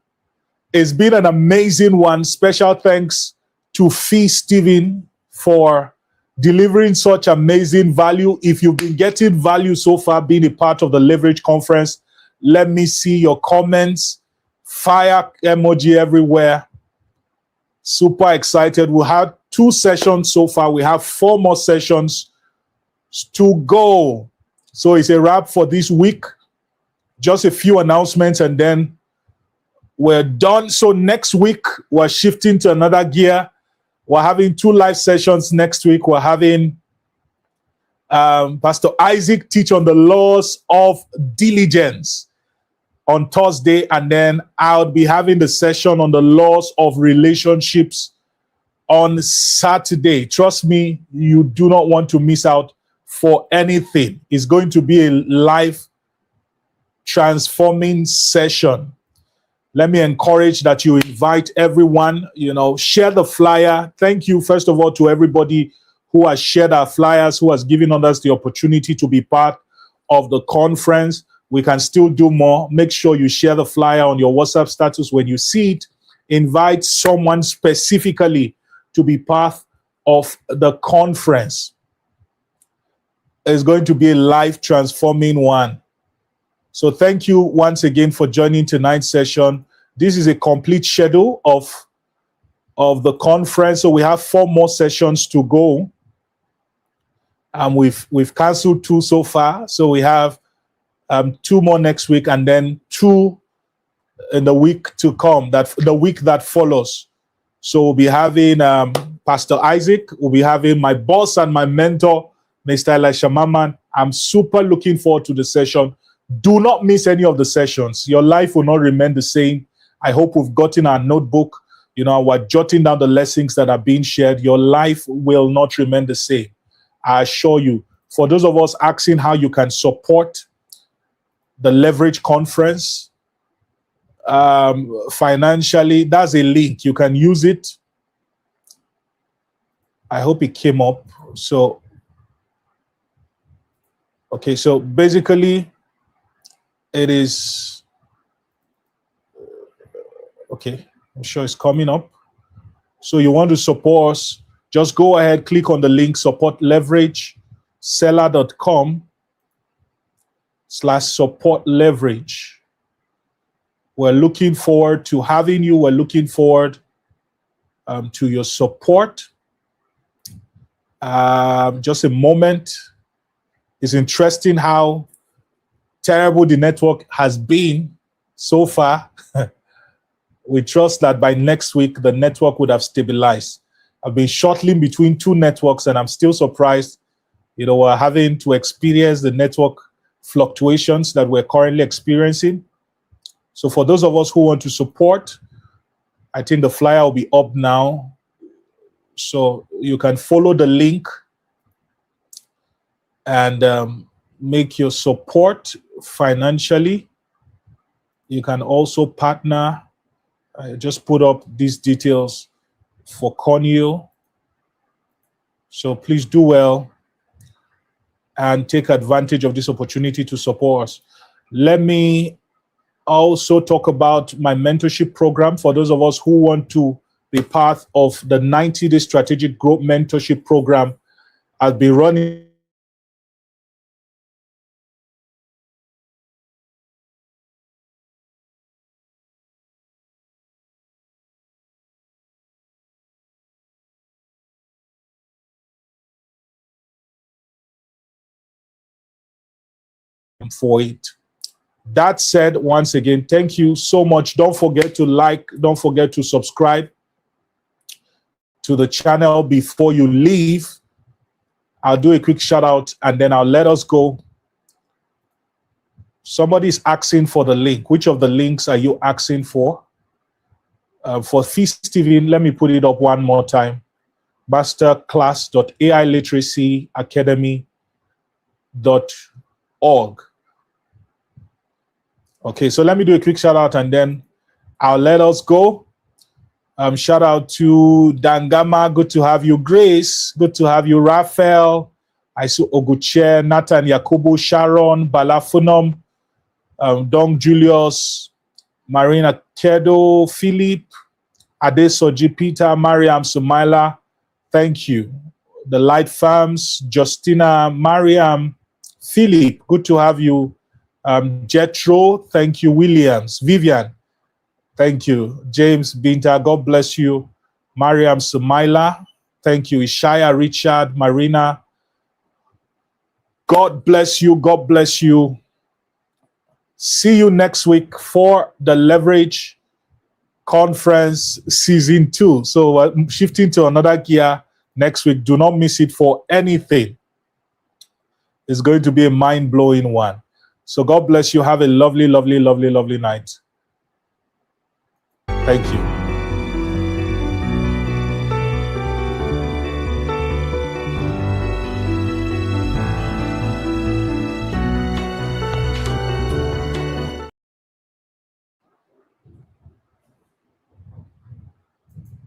It's been an amazing one. Special thanks to Fee Stephen for delivering such amazing value. If you've been getting value so far being a part of the Leverage Conference, let me see your comments. Fire emoji everywhere. Super excited. We had 2 sessions so far. We have 4 more sessions to go. So it's a wrap for this week. Just a few announcements and then we're done. So next week, we're shifting to another gear. We're having 2 live sessions next week. We're having Pastor Isaac teach on the laws of diligence on Thursday. And then I'll be having the session on the laws of relationships on Saturday. Trust me, you do not want to miss out for anything. It's going to be a life transforming session. Let me encourage that you invite everyone, share the flyer. Thank you, first of all, to everybody who has shared our flyers, who has given others the opportunity to be part of the conference. We can still do more. Make sure you share the flyer on your WhatsApp status when you see it. Invite someone specifically to be part of the conference. It's going to be a life transforming one. So thank you once again for joining tonight's session. This is a complete schedule of the conference. So we have 4 more sessions to go. And we've canceled 2 so far. So we have 2 more next week and then 2 in the week to come, the week that follows. So we'll be having Pastor Isaac. We'll be having my boss and my mentor, Mr. Elisha Maman. I'm super looking forward to the session. Do not miss any of the sessions. Your life will not remain the same I hope we've gotten our notebook. We're jotting down the lessons that are being shared. Your life will not remain the same. I assure you. For those of us asking how you can support the Leverage Conference financially, that's a link. You can use it. I hope it came up. So, okay, so basically it is, okay, I'm sure it's coming up. So you want to support us, just go ahead, click on the link, support leverage, seller.com/support leverage. We're looking forward to having you. We're looking forward to your support. Just a moment. It's interesting how terrible the network has been so far. We trust that by next week, the network would have stabilized. I've been shuttling between two networks, and I'm still surprised, we're having to experience the network fluctuations that we're currently experiencing. So for those of us who want to support, I think the flyer will be up now. So you can follow the link and make your support financially. You can also partner. I just put up these details for KONYIL. So please do well and take advantage of this opportunity to support us. Let me also talk about my mentorship program for those of us who want to be part of the 90-day strategic growth mentorship program. I'll be running for it. That said, once again, thank you so much. Don't forget to like, don't forget to subscribe to the channel before you leave. I'll do a quick shout out and then I'll let us go. Somebody's asking for the link. Which of the links are you asking for? For Feast TV, let me put it up one more time. masterclass.ailiteracyacademy.org. Okay, so let me do a quick shout out and then I'll let us go. Shout out to Dangama, good to have you. Grace, good to have you. Raphael, Isu Oguche, Nathan Yakubu, Sharon, Balafunum, Dong Julius, Marina Kedo, Philip, Adesoji, Peter, Mariam, Sumaila. Thank you. The Light Farms, Justina, Mariam, Philip, good to have you. Jethro, thank you. Williams, Vivian, thank you. James Binta, God bless you. Mariam Sumaila, thank you. Ishaya, Richard, Marina, God bless you. God bless you. See you next week for the Leverage Conference Season 2. So we're shifting to another gear next week. Do not miss it for anything. It's going to be a mind-blowing one. So God bless you. Have a lovely, lovely, lovely, lovely night. Thank you.